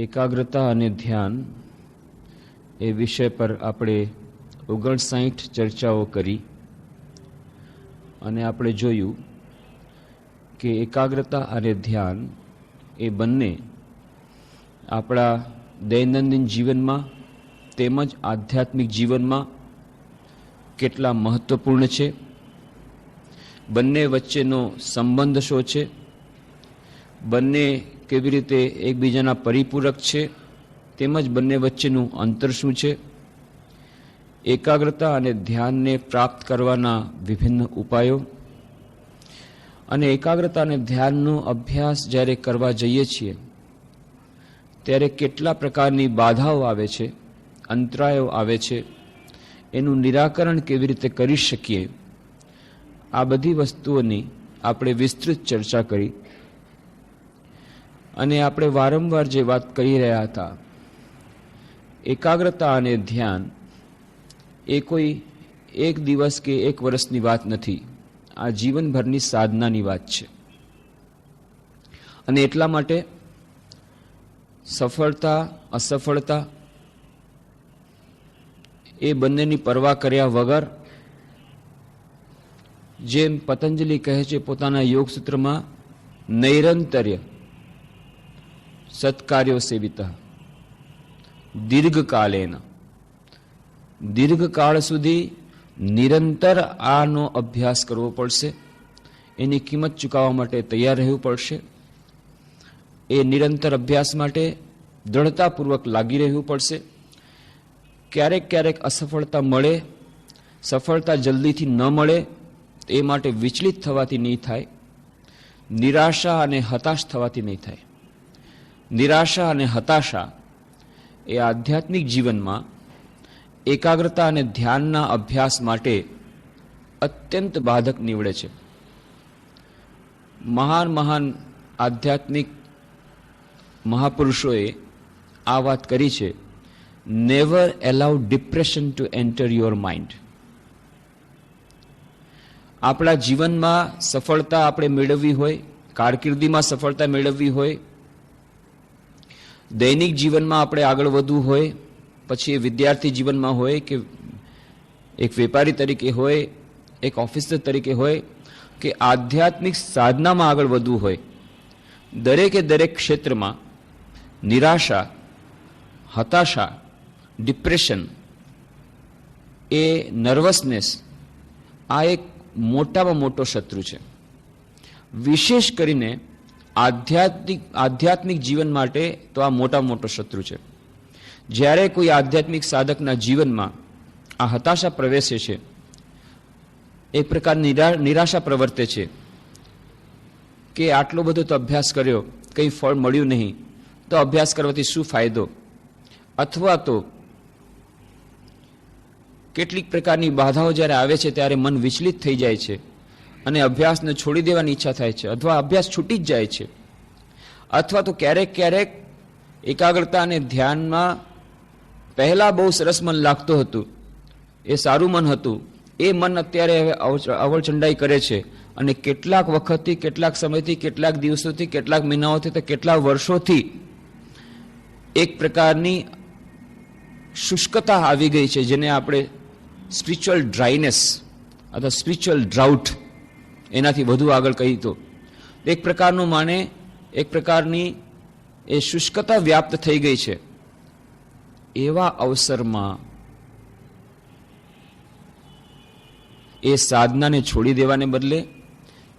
એકાગ્રતા અને ધ્યાન એ વિષય પર આપણે 59 ચર્ચાઓ કરી અને આપણે જોયું કે એકાગ્રતા અને ધ્યાન એ બંને આપણા દૈનંદિન જીવનમાં તેમજ આધ્યાત્મિક જીવનમાં કેટલા મહત્વપૂર્ણ છે, બંને વચ્ચેનો સંબંધ શું છે, બંને કેવી રીતે એકબીજાના પરિપૂરક છે, તેમજ બંને વચ્ચેનું અંતર શું છે, એકાગ્રતા અને ધ્યાનને પ્રાપ્ત કરવાના વિભિન્ન ઉપાયો અને એકાગ્રતા અને ધ્યાનનો અભ્યાસ જ્યારે કરવા જઈએ છીએ ત્યારે કેટલા પ્રકારની બાધાઓ આવે છે, અંતરાયો આવે છે, એનું નિરાકરણ કેવી રીતે કરી શકીએ, આ બધી વસ્તુઓની આપણે વિસ્તૃત ચર્ચા કરી અને આપણે વારંવાર જે વાત કરી રહ્યા હતા, એકાગ્રતા અને ધ્યાન એ કોઈ એક દિવસ કે એક વર્ષની વાત નથી, આ જીવનભરની સાધનાની વાત છે. અને એટલા માટે સફળતા અસફળતા એ બંનેની પરવા કર્યા વગર, જેમ પતંજલિ કહે છે પોતાના યોગ સૂત્રમાં, નૈરંતર્ય સત્કાર્યો સેવિતા દીર્ઘકાલેન, દીર્ઘકાળ સુધી નિરંતર આનો અભ્યાસ કરવો પડશે, એની કિંમત ચૂકવવા માટે તૈયાર રહેવું પડશે, એ નિરંતર અભ્યાસ માટે દ્રઢતાપૂર્વક લાગી રહેવું પડશે. ક્યારેક ક્યારેક અસફળતા મળે, સફળતા જલ્દીથી ન મળે એ માટે વિચલિત થવાથી નહીં થાય, નિરાશા અને હતાશ થવાથી નહીં થાય. નિરાશા અને હતાશા એ આધ્યાત્મિક જીવનમાં એકાગ્રતા અને ધ્યાનના અભ્યાસ માટે અત્યંત બાધક નીવડે છે. મહાન મહાન આધ્યાત્મિક મહાપુરુષોએ આ વાત કરી છે, never allow depression two enter your mind. આપણા જીવનમાં સફળતા આપણે મેળવવી હોય, કારકિર્દીમાં સફળતા મેળવવી હોય, દૈનિક જીવનમાં આપણે આગળ વધવું હોય, પછી એ વિદ્યાર્થી જીવનમાં હોય કે એક વેપારી તરીકે હોય, એક ઓફિસર તરીકે હોય કે આધ્યાત્મિક સાધનામાં આગળ વધવું હોય, દરેકે દરેક ક્ષેત્રમાં નિરાશા, હતાશા, ડિપ્રેશન, એ નર્વસનેસ આ એક મોટામાં મોટો શત્રુ છે. વિશેષ કરીને આધ્યાત્મિક જીવન માટે તો આ મોટામાં મોટો શત્રુ છે. જ્યારે કોઈ આધ્યાત્મિક સાધકના જીવનમાં આ હતાશા પ્રવેશે છે, એક પ્રકારની નિરાશા પ્રવર્તે છે કે આટલો બધો તો અભ્યાસ કર્યો, કંઈ ફળ મળ્યું નહીં, તો અભ્યાસ કરવાથી શું ફાયદો, અથવા તો કેટલીક પ્રકારની બાધાઓ જ્યારે આવે છે ત્યારે મન વિચલિત થઈ જાય છે અને અભ્યાસને છોડી દેવાની ઈચ્છા થાય છે, અથવા અભ્યાસ છૂટી જ જાય છે, અથવા તો ક્યારેક ક્યારેક એકાગ્રતા અને ધ્યાનમાં પહેલા બહુ સરસ મન લાગતું હતું, એ સારું મન હતું, એ મન અત્યારે હવે અવળચંડાઈ કરે છે અને કેટલાક વખતથી, કેટલાક સમયથી, કેટલાક દિવસોથી, કેટલાક મહિનાઓથી, તો કેટલાક વર્ષોથી એક પ્રકારની શુષ્કતા આવી ગઈ છે, જેને આપણે સ્પિરિચ્યુઅલ ડ્રાયનેસ અથવા સ્પિરિચ્યુઅલ ડ્રાઉટ એનાથી વધુ આગળ કહી તો એક પ્રકારનું માને, એક પ્રકારની એ શુષ્કતા વ્યાપ્ત થઈ ગઈ છે. એવા અવસરમાં એ સાધનાને છોડી દેવાને બદલે,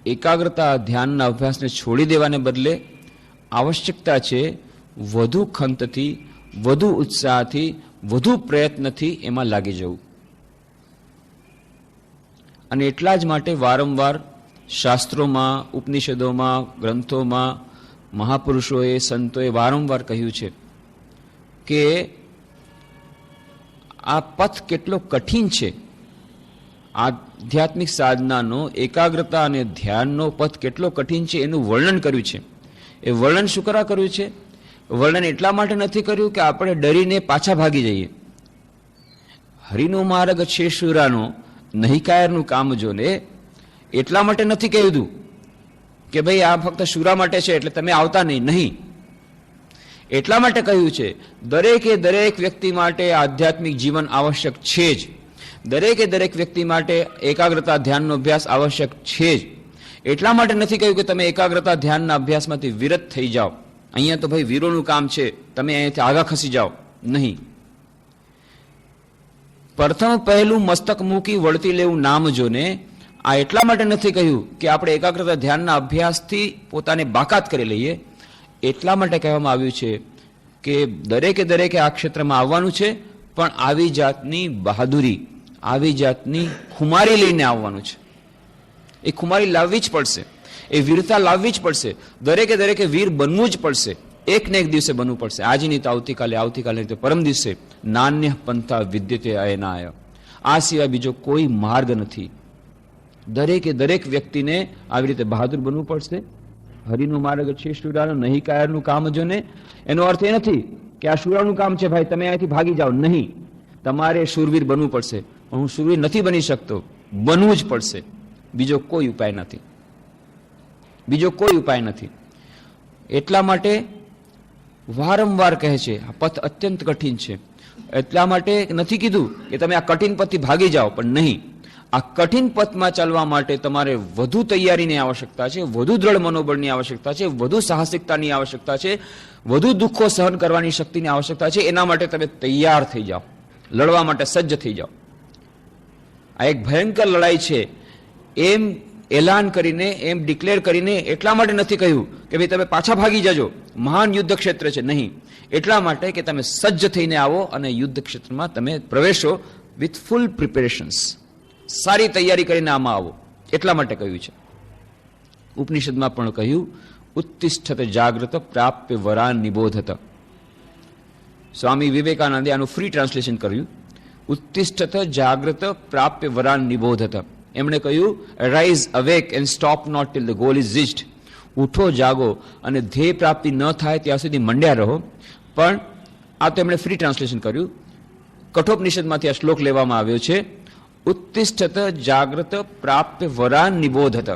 એકાગ્રતા ધ્યાનના અભ્યાસને છોડી દેવાને બદલે આવશ્યકતા છે વધુ ખંતથી, વધુ ઉત્સાહથી, વધુ પ્રયત્નથી એમાં લાગી જવું. અને એટલા જ માટે વારંવાર શાસ્ત્રોમાં, ઉપનિષદોમાં, ગ્રંથોમાં મહાપુરુષોએ, સંતોએ વારંવાર કહ્યું છે કે આ પથ કેટલો કઠિન છે, આધ્યાત્મિક સાધનાનો, એકાગ્રતા અને ધ્યાનનો પથ કેટલો કઠિન છે એનું વર્ણન કર્યું છે. એ વર્ણન શું કરવા કર્યું છે? વર્ણન એટલા માટે નથી કર્યું કે આપણે ડરીને પાછા ભાગી જઈએ. હરિનો માર્ગ છે શુરાનો, નહીં કાયરનું કામ જોને, એટલા માટે નથી કહેલું કે ભાઈ આ ફક્ત શુરા માટે છે એટલે તમે આવતા નહીં. એટલા માટે કહ્યું છે દરેકે દરેક વ્યક્તિ માટે આધ્યાત્મિક જીવન આવશ્યક છે જ. દરેકે દરેક વ્યક્તિ માટે એકાગ્રતા ધ્યાનનો અભ્યાસ આવશ્યક છે જ. એટલા માટે નથી કહ્યું કે તમે એકાગ્રતા ધ્યાનના અભ્યાસમાંથી વિરત થઈ જાઓ. અહીંયા તો ભાઈ વીરોનું કામ છે, તમે અહીંયાથી આગા ખસી જાઓ નહીં. પ્રથમ પહેલું મસ્તક મૂકી વળતી લેવું નામ જોને. આ એટલા માટે નથી કહ્યું કે આપણે એકાગ્રતા ધ્યાનના અભ્યાસથી પોતાને બાકાત કરી લઈએ. એટલા માટે કહેવામાં આવ્યું છે કે દરેકે આ ક્ષેત્રમાં આવવાનું છે, પણ આવી જાતની બહાદુરી, આવી જાતની ખુમારી લઈને આવવાનું છે. એ ખુમારી લાવવી જ પડશે, એ વીરતા લાવવી જ પડશે. દરેકે વીર બનવું જ પડશે. એક ને એક દિવસે બનવું પડશે. આજની તો આવતીકાલે, આવતીકાલે તો પરમ દિવસે. નાન્ય પંથા વિદ્યતે અયનાય. આ સિવાય બીજો કોઈ માર્ગ નથી. દરેક વ્યક્તિને આવી રીતે બહાદુર બનવું પડશે. હરિનો માર્ગ છે શુરાનો, નહીં કાયરનું કામ જોને. એનો અર્થ એ નથી કે આ શુરાનું કામ છે ભાઈ તમે અહીંથી ભાગી જાઓ, નહીં. તમારે શૂરવીર બનવું પડશે. પણ હું શૂરવીર નથી બની શકતો, બનવું જ પડશે. બીજો કોઈ ઉપાય નથી, બીજો કોઈ ઉપાય નથી. એટલા માટે વારંવાર કહે છે આ પથ અત્યંત કઠિન છે. એટલા માટે નથી કીધું કે તમે આ કઠિન પથથી ભાગી જાઓ, પણ નહીં. આ કઠિન પથમાં ચાલવા માટે તમારે વધુ તૈયારીની આવશ્યકતા છે, વધુ દ્રઢ મનોબળની આવશ્યકતા છે, વધુ સાહસિકતાની આવશ્યકતા છે, વધુ દુઃખો સહન કરવાની શક્તિની આવશ્યકતા છે. એના માટે તમે તૈયાર થઈ જાઓ, લડવા માટે સજ્જ થઈ જાઓ. આ એક ભયંકર લડાઈ છે એમ એલાન કરીને, એમ ડિક્લેર કરીને એટલા માટે નથી કહ્યું કે ભાઈ તમે પાછા ભાગી જજો, મહાન યુદ્ધ ક્ષેત્ર છે, નહીં. એટલા માટે કે તમે સજ્જ થઈને આવો અને યુદ્ધ ક્ષેત્રમાં તમે પ્રવેશો વિથ ફૂલ પ્રિપેરેશન્સ, સારી તૈયારી કરીને આમાં આવો. એટલા માટે કહ્યું છે. ઉપનિષદમાં પણ કહ્યું ઉત્તિષ્ઠત જાગ્રત પ્રાપ્ય વરાન નિબોધત. સ્વામી વિવેકાનંદે આનું ફ્રી ટ્રાન્સલેશન કર્યું. ઉત્તિષ્ઠત જાગ્રત પ્રાપ્ય વરાન નિબોધત. એમણે કહ્યું rise awake and stop not till the goal is reached. ઉઠો, જાગો અને ધ્યેય પ્રાપ્તિ ન થાય ત્યાં સુધી મંડ્યા રહો. પણ આ તો એમણે ફ્રી ટ્રાન્સલેશન કર્યું. કઠોપનિષદમાંથી આ શ્લોક લેવામાં આવ્યો છે. ઉત્તિષ્ઠત જાગ્રત પ્રાપ્ય વરાન નિબોધત.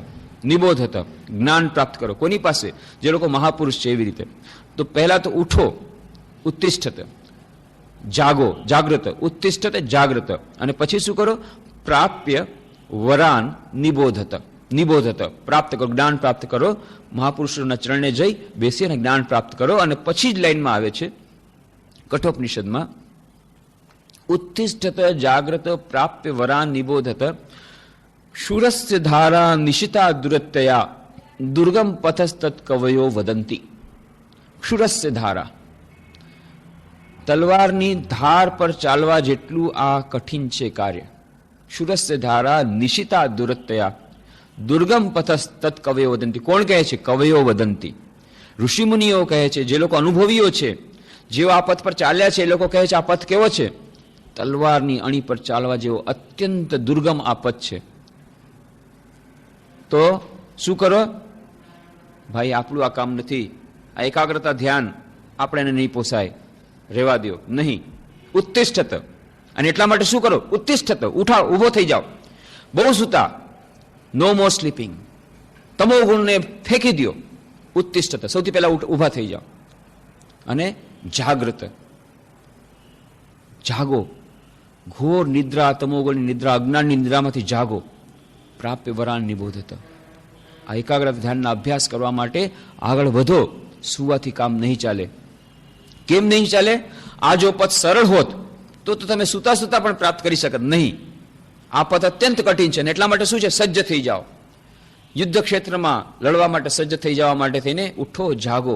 નિબોધત જ્ઞાન પ્રાપ્ત કરો. કોની પાસે? જે લોકો મહાપુરુષ છે એવી રીતે. તો પહેલા તો ઉઠો, ઉત્તિષ્ઠત, જાગો, જાગ્રત, ઉત્તિષ્ઠત જાગ્રત. અને પછી શું કરો? પ્રાપ્ય વરાન નિબોધત. નિબોધત પ્રાપ્ત કરો, જ્ઞાન પ્રાપ્ત કરો. મહાપુરુષોના ચરણે જઈ બેસી અને જ્ઞાન પ્રાપ્ત કરો. અને પછી જ લાઈનમાં આવે છે કઠોપનિષદમાં ઉત્તિષ્ઠત જાગ્રત પ્રાપ્ય વરાન નિબોધત શૂરસ્ય ધારા નિશિતા દુરત્તયા દુર્ગમ પથસ્તત કવયો વદંતી. શૂરસ્ય ધારા, તલવારની ધાર પર ચાલવા જેટલું આ કઠિન છે કાર્ય. શૂરસ્ય ધારા નિશિતા દુરત્તયા દુર્ગમ પથસ્તત કવયો વદંતી. કોણ કહે છે? કવયો વદંતી. ઋષિમુનિઓ કહે છે, જે લોકો અનુભવીઓ છે, જેઓ આ પથ પર ચાલ્યા છે, એ લોકો કહે છે આ પથ કેવો છે? તલવારની અણી પર ચાલવા જેવો અત્યંત દુર્ગમ આ પથ છે. તો શું કરો? ભાઈ આપણું આ કામ નથી. આ એકાગ્રતા ધ્યાન આપણે નહીં પોસાય, રહેવા દો, નહીં. ઉત્તિષ્ઠત. અને એટલા માટે શું કરો? ઉત્તિષ્ઠત, ઉઠાવ, ઊભો થઈ જાઓ. બહુ સૂતા, નો મોર સ્લીપિંગ. તમો ગુણને ફેંકી દો. ઉત્તિષ્ઠત, સૌથી પહેલા ઊભા થઈ જાઓ. અને જાગ્રત, જાગો. ઘોર નિદ્રા, તમોગુણની નિદ્રા, અજ્ઞાનની નિદ્રામાંથી જાગો. પ્રાપ્ય વરાન નિબોધત. આ એકાગ્રતા ધ્યાનના અભ્યાસ કરવા માટે આગળ વધો. સુવાથી કામ નહીં ચાલે. કેમ નહીં ચાલે? આ જો પથ સરળ હોત તો તમે સુતા સુતા પણ પ્રાપ્ત કરી શકત નહીં. આ પથ અત્યંત કઠિન છે. એટલા માટે શું છે? સજ્જ થઈ જાઓ. યુદ્ધ ક્ષેત્રમાં લડવા માટે સજ્જ થઈ જવા માટે થઈને ઉઠો, જાગો.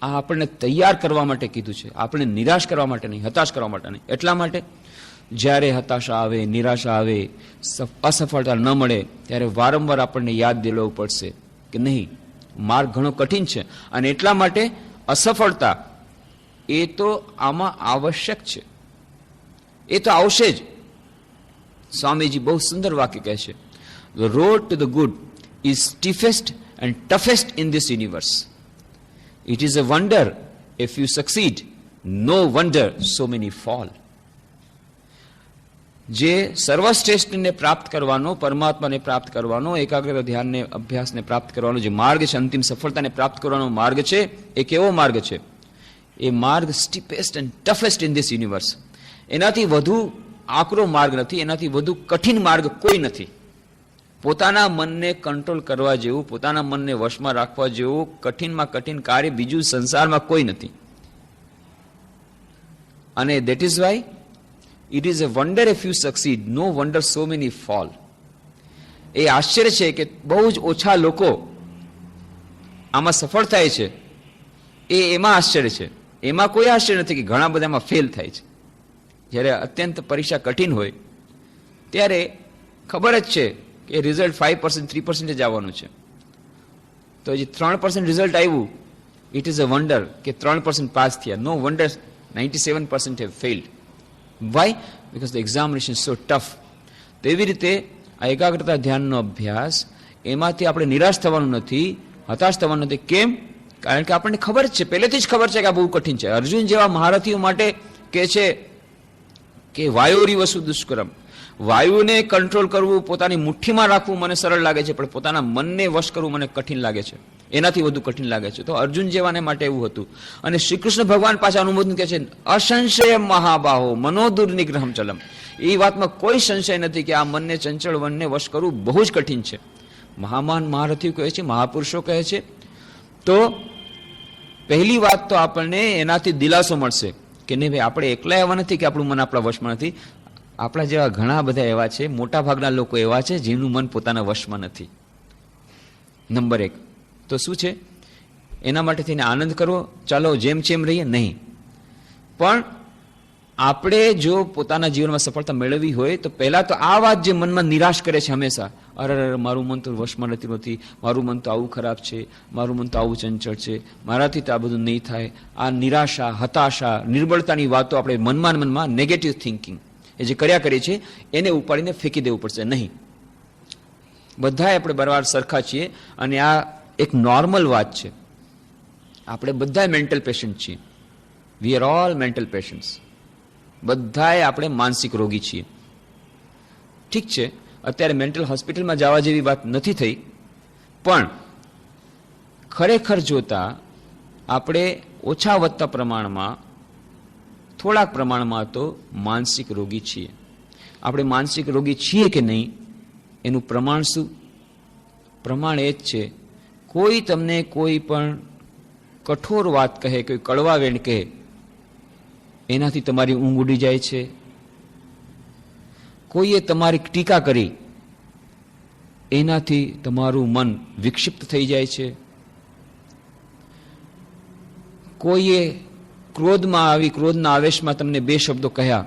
આ આપણને તૈયાર કરવા માટે કીધું છે. આપણે નિરાશ કરવા માટે નહીં, હતાશ કરવા માટે નહીં. એટલા માટે જ્યારે હતાશા આવે, નિરાશા આવે, અસફળતા ન મળે ત્યારે વારંવાર આપણને યાદ દિલાવવું પડશે કે નહીં, માર્ગ ઘણો કઠિન છે. અને એટલા માટે અસફળતા એ તો આમાં આવશ્યક છે, એ તો આવશે જ. સ્વામીજી બહુ સુંદર વાક્ય કહે છે, The road to the good is steepest and toughest in this universe. It is a wonder if you succeed. No wonder so many fall. જે સર્વશ્રેષ્ઠને પ્રાપ્ત કરવાનો, પરમાત્માને પ્રાપ્ત કરવાનો, એકાગ્રતા ધ્યાનને અભ્યાસને પ્રાપ્ત કરવાનો જે માર્ગ છે, અંતિમ સફળતાને પ્રાપ્ત કરવાનો માર્ગ છે, એ કેવો માર્ગ છે? એ માર્ગ steepest and toughest in this universe. એનાથી વધુ આકરો માર્ગ નથી, એનાથી વધુ કઠિન માર્ગ કોઈ નથી. પોતાના મનને કંટ્રોલ કરવા જેવું, પોતાના મનને વશમાં રાખવા જેવું કઠિનમાં કઠિન કાર્ય બીજું સંસારમાં કોઈ નથી. અને that is why it is a wonder if you succeed, no wonder so many fall. એ આશ્ચર્ય છે કે બહુ જ ઓછા લોકો આમાં સફળ થાય છે. એમાં આશ્ચર્ય છે. એમાં કોઈ આશ્ચર્ય નથી કે ઘણા બધામાં ફેલ થાય છે. જ્યારે અત્યંત પરીક્ષા કઠિન હોય ત્યારે ખબર જ છે કે રિઝલ્ટ 5%, 3% જ આવવાનું છે. તો જે 3% રિઝલ્ટ આવ્યું, ઇટ ઇઝ અ વન્ડર કે 3% પાસ થયા. નો wonder 97% have failed. Why? Because the examination is so tough. તો એવી રીતે આ એકાગ્રતા ધ્યાનનો અભ્યાસ, એમાંથી આપણે નિરાશ થવાનું નથી, હતાશ થવાનું નથી. કેમ? કારણ કે આપણને ખબર જ છે, પહેલેથી જ ખબર છે કે આ બહુ કઠિન છે. અર્જુન જેવા મહારથીઓ માટે કે છે કે વાયુરી વસુ દુષ્કરમ. વાયુને કંટ્રોલ કરવું, પોતાની મુઠ્ઠીમાં રાખવું મને સરળ લાગે છે, પણ પોતાના મનને વશ કરવું મને કઠિન લાગે છે, એનાથી વધુ કઠિન લાગે છે. તો અર્જુન જેવાને માટે એવું હતું. અને શ્રી કૃષ્ણ ભગવાન પાછા અનુમોદન કહે છે, અસંશય મહાબાહો મનોદુર્નિગ્રહમ ચલમ. એ વાતમાં કોઈ સંશય નથી કે આ મનને, ચંચળ મનને વશ કરવું બહુ જ કઠિન છે. મહામાન મહારથીઓ કહે છે, મહાપુરુષો કહે છે. તો પહેલી વાત તો આપણને એનાથી દિલાસો મળશે કે નહીં ભાઈ, આપણે એકલા એવા નથી કે આપણું મન આપણા વશમાં નથી. આપણા જેવા ઘણા બધા એવા છે, મોટા ભાગના લોકો એવા છે જેનું મન પોતાના વશમાં નથી. નંબર 1 તો શું છે? એના માટે થઈને આનંદ કરવો, ચાલો જેમ જેમ રહીએ નહીં. પણ આપણે જો પોતાના જીવનમાં સફળતા મેળવવી હોય તો પહેલા તો આ વાત જે મનમાં નિરાશ કરે છે હંમેશા, અરે મારું મન તો વશમાં નથી, મારું મન તો આવું ખરાબ છે, મારું મન તો આવું ચંચળ છે, મારાથી તો આ બધું નહીં થાય. આ નિરાશા, હતાશા, નિર્બળતાની વાતો આપણે મનમાં નેગેટિવ થિંકિંગ એ જે કર્યા કરીએ છીએ, એને ઉપાડીને ફેંકી દેવું પડશે. નહીં, બધાએ આપણે બરાબર સરખા છીએ. અને આ એક નોર્મલ વાત છે. આપણે બધા મેન્ટલ પેશન્ટ છીએ. We are all mental patients. બધાએ આપણે માનસિક રોગી છીએ. ઠીક છે, અત્યારે મેન્ટલ હોસ્પિટલમાં જવા જેવી વાત નથી થઈ, પણ ખરેખર જોતા આપણે ઓછા વધતા પ્રમાણમાં, થોડાક પ્રમાણમાં તો માનસિક રોગી છીએ. આપણે માનસિક રોગી છીએ કે નહીં એનું પ્રમાણ શું? પ્રમાણ એ જ છે, કોઈ તમને કોઈ પણ કઠોર વાત કહે, કોઈ કડવા વેણ કહે, એનાથી તમારી ઊંઘ ઉડી જાય છે. કોઈએ તમારી ટીકા કરી, એનાથી તમારું મન વિક્ષિપ્ત થઈ જાય છે. કોઈએ ક્રોધમાં આવી, ક્રોધના આવેશમાં તમને 2 શબ્દો કહ્યા,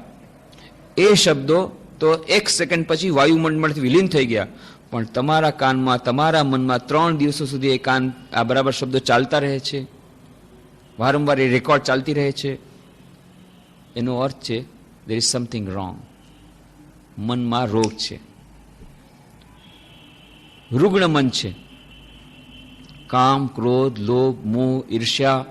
એ શબ્દો તો 1 સેકન્ડ પછી વાયુમંડળથી વિલીન થઈ ગયા, પણ તમારા કાનમાં, તમારા મનમાં 3 દિવસો સુધી એ આ બરાબર શબ્દો ચાલતા રહે છે. વારંવાર એ રેકોર્ડ ચાલતી રહે છે. એનો અર્થ છે there is something wrong. મનમાં રોગ છે, રુગ્ણ મન છે. કામ, ક્રોધ, લોભ, મોહ, ઈર્ષ્યા,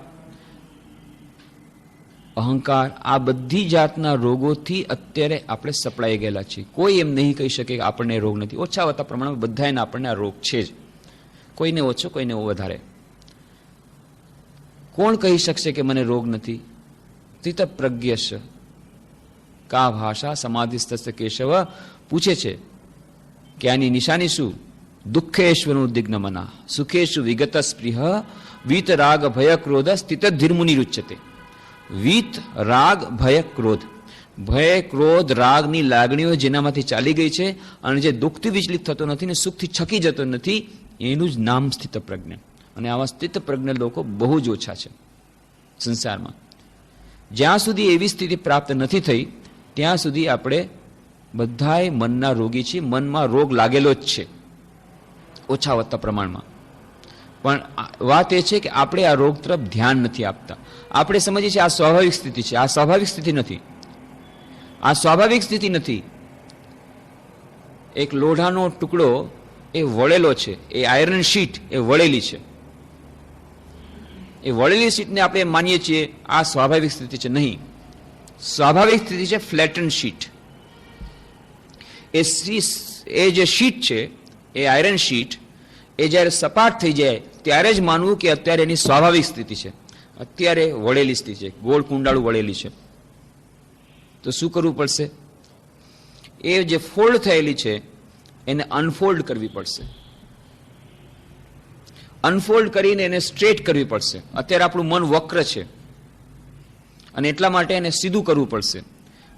અહંકાર, આ બધી જાતના રોગોથી અત્યારે આપણે સપડાઈ ગયેલા છીએ. કોઈ એમ નહીં કહી શકે કે આપણને રોગ નથી. ઓછા વધતા પ્રમાણમાં બધાને આપણને આ રોગ છે જ. કોઈને ઓછો, કોઈને વધારે. કોણ કહી શકશે કે મને રોગ નથી? સ્થિત પ્રજ્ઞશ કા ભાષા સમાધિસ્થ કેશવ પૂછે છે કે આની નિશાની શું? દુઃખેશ્વરનું દિગ્ન મના સુખેશુ વિગત સ્પૃહ વીત રાગ ભય ક્રોધ સ્થિત ધીર્મુનિ રુચ્યતે. વીત, રાગ, ભય, ક્રોધ. ભય, ક્રોધ, રાગની લાગણીઓ જેનામાંથી ચાલી ગઈ છે અને જે દુઃખથી વિચલિત થતો નથી ને સુખથી છકી જતો નથી, એનું જ નામ સ્થિત પ્રજ્ઞ. અને આવા સ્થિત પ્રજ્ઞ લોકો બહુ જ ઓછા છે સંસારમાં. જ્યાં સુધી એવી સ્થિતિ પ્રાપ્ત નથી થઈ ત્યાં સુધી આપણે બધાએ મનના રોગી છીએ. મનમાં રોગ લાગેલો જ છે ઓછા વધતા પ્રમાણમાં. પણ વાત એ છે કે આપણે આ રોગ તરફ ધ્યાન નથી આપતા. આપણે સમજીએ છીએ આ સ્વાભાવિક સ્થિતિ છે. આ સ્વાભાવિક સ્થિતિ નથી. આ સ્વાભાવિક સ્થિતિ નથી. એક લોઢાનો ટુકડો એ વળેલો છે, એ આયરન શીટ એ વળેલી છે. એ વળેલી શીટને આપણે માનીએ છીએ આ સ્વાભાવિક સ્થિતિ છે. નહીં, સ્વાભાવિક સ્થિતિ છે ફ્લેટન શીટ. એ જે શીટ છે, એ આયરન શીટ, એ જ્યારે સપાટ થઈ જાય ત્યારે જ માનવું કે અત્યારે એની સ્વાભાવિક સ્થિતિ છે, અત્યારે વળેલી સ્થિતિ છે, ગોળ કુંડાળું વળેલી છે. તો શું કરવું પડશે? એ જે ફોલ્ડ થયેલી છે એને અનફોલ્ડ કરવી પડશે. અનફોલ્ડ કરીને એને સ્ટ્રેટ કરવી પડશે. અત્યારે આપણું મન વક્ર છે અને એટલા માટે એને સીધું કરવું પડશે.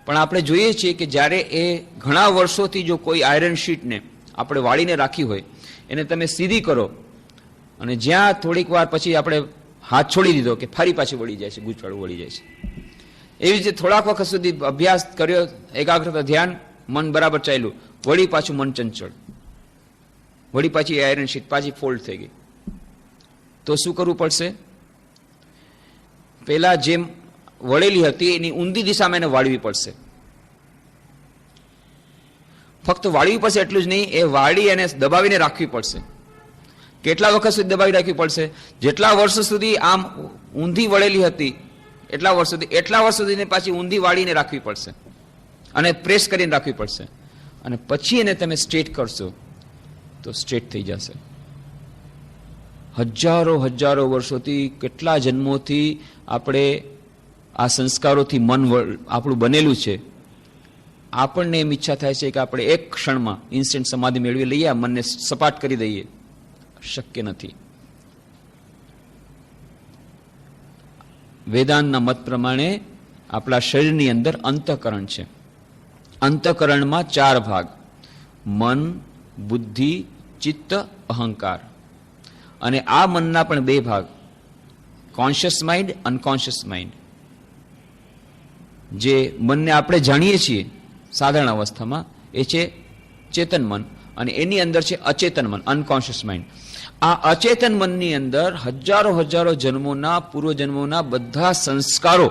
પણ આપણે જોઈએ છીએ કે જ્યારે એ ઘણા વર્ષોથી જો કોઈ આયરન શીટને આપણે વાળીને રાખી હોય એને તમે સીધી કરો અને જ્યાં થોડીક વાર પછી આપણે હાથ છોડી દીધો કે ફરી પાછી વળી જાય છે, ગૂંચવાડું વળી જાય છે. એવી રીતે થોડાક વખત સુધી અભ્યાસ કર્યો, એકાગ્રતા, ધ્યાન, મન બરાબર ચાલ્યું, વળી પાછું મન ચંચળ, વળી પાછી આયરન શીટ પાછી ફોલ્ડ થઈ ગઈ. તો શું કરવું પડશે? પેલા જેમ વળેલી હતી એની ઊંધી દિશામાં એને વાળવી પડશે. ફક્ત વાળવી પડશે એટલું જ નહીં, એ વાળી અને દબાવીને રાખવી પડશે. કેટલા વખત સુધી દબાવી રાખવી પડશે? જેટલા વર્ષ સુધી આમ ઊંધી વળેલી હતી એટલા વર્ષ સુધી પાછી ઊંધી વાળીને રાખવી પડશે અને પ્રેસ કરીને રાખવી પડશે. અને પછી એને તમે સ્ટ્રેટ કરશો તો સ્ટ્રેટ થઈ જશે. હજારો વર્ષોથી, કેટલા જન્મોથી આપણે આ સંસ્કારોથી મન આપણું બનેલું છે. આપણને એમ ઈચ્છા થાય છે કે આપણે એક ક્ષણમાં ઇન્સ્ટન્ટ સમાધિ મેળવી લઈએ, આ મનને સપાટ કરી દઈએ. શક્ય નથી. વેદાંતના મત પ્રમાણે આપણા શરીરની અંદર અંતઃકરણ છે. અંતઃકરણમાં 4 ભાગ: મન, બુદ્ધિ, ચિત્ત, અહંકાર. અને આ મનના પણ 2 ભાગ: કોન્શિયસ માઇન્ડ, અનકોન્શિયસ માઇન્ડ. જે મનને આપણે જાણીએ છીએ સાધારણ અવસ્થામાં એ છે ચેતન મન, અને એની અંદર છે અચેતન મન, અનકોન્શિયસ માઇન્ડ. આ અચેતન મનની અંદર હજારો જન્મોના, પૂર્વજન્મોના બધા સંસ્કારો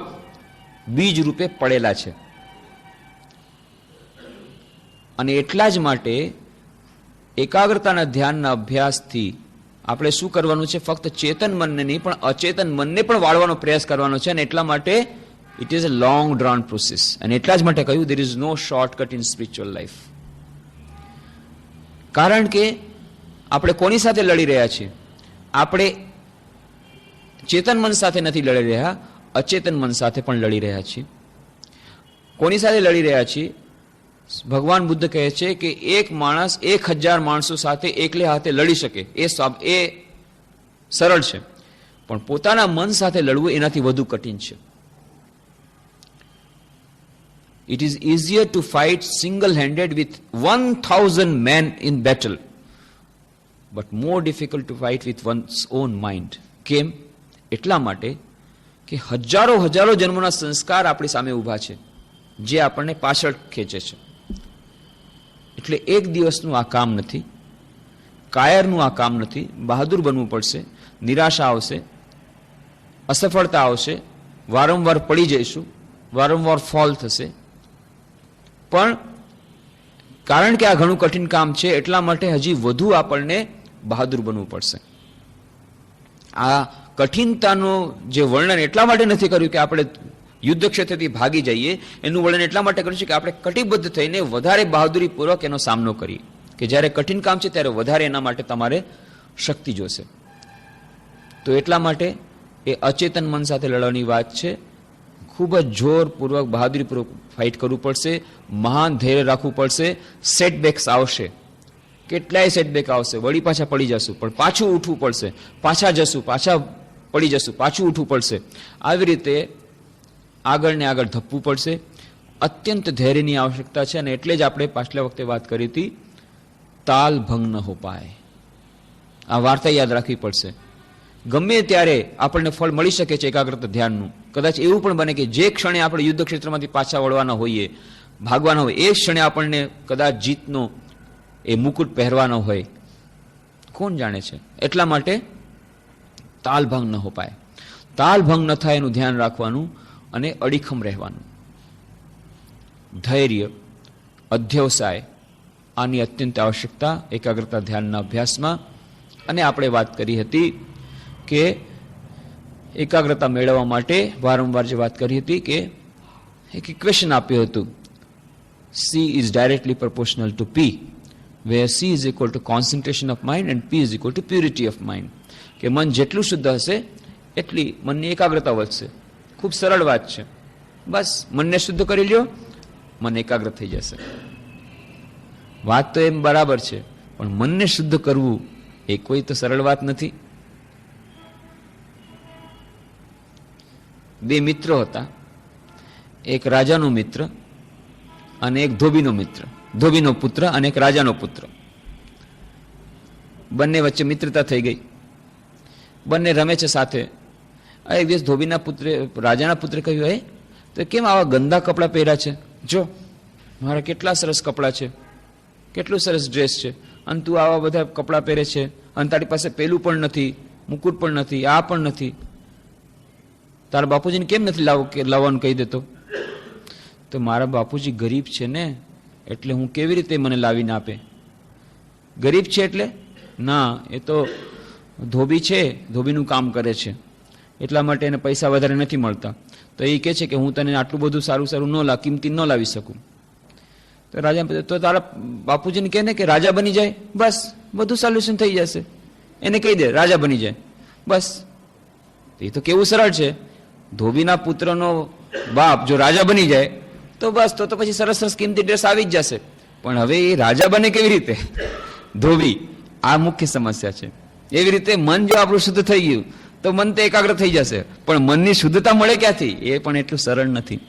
બીજ રૂપે પડેલા છે. અને એટલા જ માટે એકાગ્રતાના ધ્યાનના અભ્યાસથી આપણે શું કરવાનું છે? ફક્ત ચેતન મનને નહીં પણ અચેતન મનને પણ વાળવાનો પ્રયાસ કરવાનો છે. અને એટલા માટે it is a long drawn process. અને એટલા જ માટે કહ્યું there is no shortcut in spiritual life. કારણ કે આપણે કોની સાથે લડી રહ્યા છીએ? આપણે ચેતન મન સાથે નથી લડી રહ્યા, અચેતન મન સાથે પણ લડી રહ્યા છીએ. કોની સાથે લડી રહ્યા છીએ? ભગવાન બુદ્ધ કહે છે કે એક માણસ 1000 માણસો સાથે એકલે હાથે લડી શકે એ સરળ છે, પણ પોતાના મન સાથે લડવું એનાથી વધુ કઠિન છે. It is easier to fight single-handed with 1000 men in battle, but more difficult to fight with one's own mind. કેમ? એટલા માટે કે હજારો જન્મોના સંસ્કાર આપણી સામે ઊભા છે જે આપણને પાછળ ખેંચે છે. એટલે એક દિવસનું આ કામ નથી, કાયરનું આ કામ નથી. બહાદુર બનવું પડશે. નિરાશા આવશે, અસફળતા આવશે, વારંવાર પડી જઈશું, વારંવાર ફોલ થશે. પણ કારણ કે આ ઘણું કઠિન કામ છે એટલા માટે હજી વધુ આપણને બહાદુર બનવું પડશે. આ કઠિનતાનું જે વર્ણન એટલા માટે નથી કર્યું કે આપણે યુદ્ધ ક્ષેત્રથી ભાગી જઈએ, એનું વર્ણન એટલા માટે કર્યું છે કે આપણે કટિબદ્ધ થઈને વધારે બહાદુરીપૂર્વક એનો સામનો કરીએ. કે જ્યારે કઠિન કામ છે ત્યારે વધારે એના માટે તમારે શક્તિ જોશે. તો એટલા માટે એ અચેતન મન સાથે લડવાની વાત છે. ખૂબ જ જોરપૂર્વક, બહાદુરીપૂર્વક ફાઇટ કરવું પડશે. મહાન ધૈર્ય રાખવું પડશે. સેટબેક્સ આવશે, કેટલાય સેટબેક આવશે, વળી પાછા પડી જશું, પણ પાછું ઉઠવું પડશે. પાછા જશું, પાછા પડી જશું, પાછું ઉઠવું પડશે. આવી રીતે આગળ ને આગળ ધપવું પડશે. અત્યંત ધૈર્યની આવશ્યકતા છે. અને એટલે જ આપણે પાછલા વખતે વાત કરી હતી, તાલ ભંગ ન હો પાય. આ વાર્તા યાદ રાખવી પડશે. ગમે ત્યારે આપણને ફળ મળી શકે છે એકાગ્રતા ધ્યાનનું. કદાચ એવું પણ બને કે જે ક્ષણે આપણે યુદ્ધ ક્ષેત્રમાંથી પાછા વળવાના હોઈએ, ભાગવાના હોય, એ ક્ષણે આપણને કદાચ જીતનો એ મુકુટ પહેરવાનો હોય, કોણ જાણે છે. એટલા માટે તાલ ભંગ ન હો પાય. તાલ ભંગ ન થાય એનું ધ્યાન રાખવાનું અને અડીખમ રહેવાનું. ધૈર્ય, અધ્યવસાય, આની અત્યંત આવશ્યકતા એકાગ્રતા ધ્યાનના અભ્યાસમાં. અને આપણે વાત કરી હતી કે એકાગ્રતા મેળવવા માટે વારંવાર જે વાત કરી હતી કે એક ઇક્વેશન આપ્યું હતું, C is directly proportional to P, where C is equal to concentration of mind and P is equal to purity of mind. કે મન જેટલું શુદ્ધ હશે એટલી મનની એકાગ્રતા વધશે. ખૂબ સરળ વાત છે. બસ મનને શુદ્ધ કરી લ્યો, મન એકાગ્ર થઈ જશે. વાત તો એમ બરાબર છે, પણ મનને શુદ્ધ કરવું એ કોઈ તો સરળ વાત નથી. બે મિત્રો હતા, એક રાજાનો મિત્ર અને એક ધોબીનો મિત્ર, ધોબીનો પુત્ર અને એક રાજાનો પુત્ર. બંને વચ્ચે મિત્રતા થઈ ગઈ, બંને રમે છે સાથે. એક દિવસ ધોબીના પુત્રે રાજાના પુત્રે કહ્યું, હે તો કેમ આવા ગંદા કપડાં પહેર્યા છે? જો મારા કેટલા સરસ કપડાં છે, કેટલું સરસ ડ્રેસ છે, અને તું આવા બધા કપડાં પહેરે છે, અને તારી પાસે પેલું પણ નથી, મુકુટ પણ નથી, આ પણ નથી. તારા બાપુજીને કેમ નથી લાવવાનું કહી દેતો? તો મારા બાપુજી ગરીબ છે ને, એટલે હું કેવી રીતે મને લાવીને આપે? ગરીબ છે એટલે? ના, એ તો ધોબી છે, ધોબીનું કામ કરે છે, એટલા માટે એને પૈસા વધારે નથી મળતા. તો એ કહે છે કે હું તને આટલું બધું સારું સારું કિંમતી ન લાવી શકું. તો રાજા તો તારા બાપુજીને કહે ને કે રાજા બની જાય, બસ બધું સોલ્યુશન થઈ જશે. એને કહી દે રાજા બની જાય, બસ. એ તો કેવું સરળ છે. ધોબીના પુત્રનો બાપ જો રાજા બની જાય તો બસ, તો પછી સરસ સરસ કિંમતી ડ્રેસ આવી જ જશે. પણ હવે એ રાજા બને કેવી રીતે? ધોબી. આ મુખ્ય સમસ્યા છે. એવી રીતે મન જો આપણું શુદ્ધ થઈ ગયું તો મન તો એકાગ્ર થઈ જશે, પણ મનની શુદ્ધતા મળે ક્યાંથી? એ પણ એટલું સરળ નથી.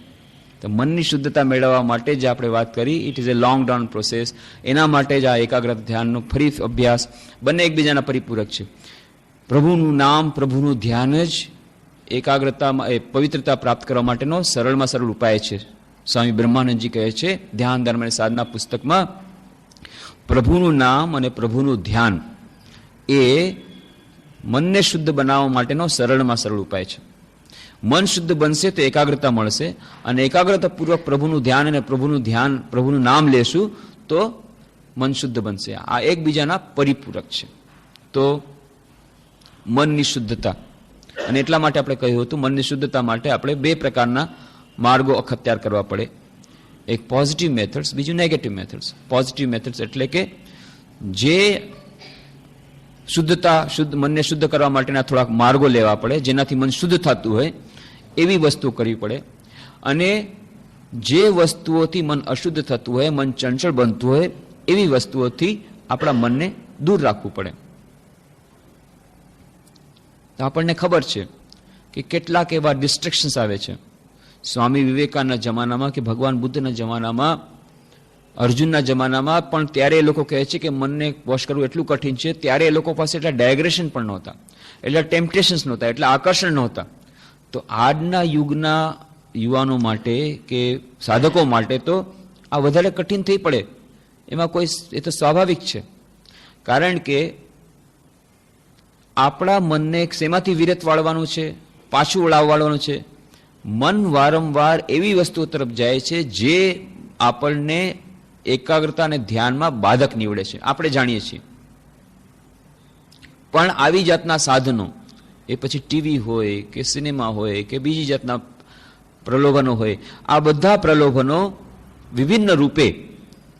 તો મનની શુદ્ધતા મેળવવા માટે જ આપણે વાત કરી, it is A long down process. એના માટે જ આ એકાગ્રતા ધ્યાનનો ફરી અભ્યાસ, બંને એકબીજાના પરિપૂરક છે. પ્રભુનું નામ, પ્રભુનું ધ્યાન જ એકાગ્રતામાં પવિત્રતા પ્રાપ્ત કરવા માટેનો સરળમાં સરળ ઉપાય છે. સ્વામી બ્રહ્માનંદજી કહે છે ધ્યાન ધર્મ અને સાધના પુસ્તકમાં, પ્રભુનું નામ અને પ્રભુનું ધ્યાન એ મનને શુદ્ધ બનાવવા માટેનો સરળમાં સરળ ઉપાય છે. મન શુદ્ધ બનશે તો એકાગ્રતા મળશે, અને એકાગ્રતાપૂર્વક પ્રભુનું ધ્યાન અને પ્રભુનું નામ લેશું તો મન શુદ્ધ બનશે. આ એકબીજાના પરિપૂરક છે. તો મનની શુદ્ધતા, અને એટલા માટે આપણે કહ્યું હતું મનની શુદ્ધતા માટે આપણે બે પ્રકારના માર્ગો અખત્યાર કરવા પડે. એક પોઝિટિવ મેથડ્સ, બીજું નેગેટિવ મેથડ્સ. પોઝિટિવ મેથડ્સ એટલે કે જે મનને શુદ્ધ કરવા માટેના થોડાક માર્ગો લેવા પડે, જેનાથી મન શુદ્ધ થતું હોય એવી વસ્તુઓ કરવી પડે. અને જે વસ્તુઓથી મન અશુદ્ધ થતું હોય, મન ચંચળ બનતું હોય એવી વસ્તુઓથી આપણા મનને દૂર રાખવું પડે. તો આપણને ખબર છે કે કેટલાક એવા ડિસ્ટ્રેક્શન્સ આવે છે. સ્વામી વિવેકાનંદના જમાનામાં કે ભગવાન બુદ્ધના જમાનામાં, અર્જુનના જમાનામાં પણ ત્યારે એ લોકો કહે છે કે મનને વોશ કરવું એટલું કઠિન છે. ત્યારે એ લોકો પાસે એટલા ડાયગ્રેશન પણ નહોતા, એટલા ટેમ્પટેશન્સ નહોતા, એટલા આકર્ષણ નહોતા. તો આજના યુગના યુવાનો માટે કે સાધકો માટે તો આ વધારે કઠિન થઈ પડે. એમાં એ તો સ્વાભાવિક છે. કારણ કે આપણા મનને શેમાંથી વિરત વાળવાનું છે, પાછું વળાવવાનું છે? મન વારંવાર એવી વસ્તુઓ તરફ જાય છે જે આપણને એકાગ્રતા અને ધ્યાનમાં બાધક નીવડે છે, આપણે જાણીએ છીએ. પણ આવી જાતના સાધનો, એ પછી ટીવી હોય કે સિનેમા હોય કે બીજી જાતના પ્રલોભનો હોય, આ બધા પ્રલોભનો વિભિન્ન રૂપે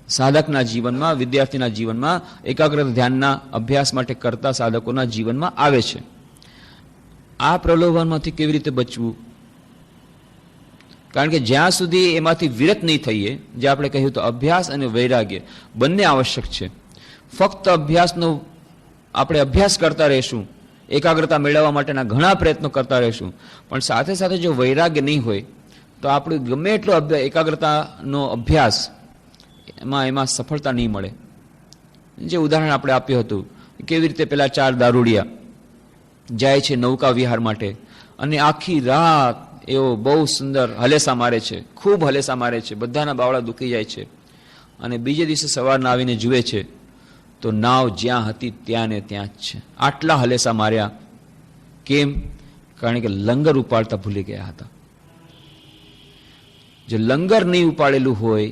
સાધકના જીવનમાં, વિદ્યાર્થીના જીવનમાં, એકાગ્રતા ધ્યાનના અભ્યાસ માટે કરતા સાધકોના જીવનમાં આવે છે. આ પ્રલોભનમાંથી કેવી રીતે બચવું? કારણ કે જ્યાં સુધી એમાંથી વિરત નહીં થઈએ, જે આપણે કહ્યું તો અભ્યાસ અને વૈરાગ્ય બંને આવશ્યક છે. ફક્ત અભ્યાસનો આપણે અભ્યાસ કરતા રહીશું, એકાગ્રતા મેળવવા માટેના ઘણા પ્રયત્નો કરતા રહીશું, પણ સાથે સાથે જો વૈરાગ્ય નહીં હોય તો આપણે ગમે એટલો એકાગ્રતાનો અભ્યાસ એમાં સફળતા નહીં મળે. જે ઉદાહરણ આપણે આપ્યું હતું, કેવી રીતે પેલા 4 દારૂડિયા જાય છે નૌકા વિહાર માટે, અને આખી રાત એવો બહુ સુંદર હલેસા મારે છે, ખૂબ હલેસા મારે છે, બધાના બાવળા દુખી જાય છે. અને બીજે દિવસે સવારના આવીને જુએ છે તો નાવ જ્યાં હતી ત્યાં ને ત્યાં જ છે. આટલા હલેસા માર્યા. કેમ? કારણ કે લંગર ઉપાડતા ભૂલી ગયા હતા. જો લંગર નહીં ઉપાડેલું હોય,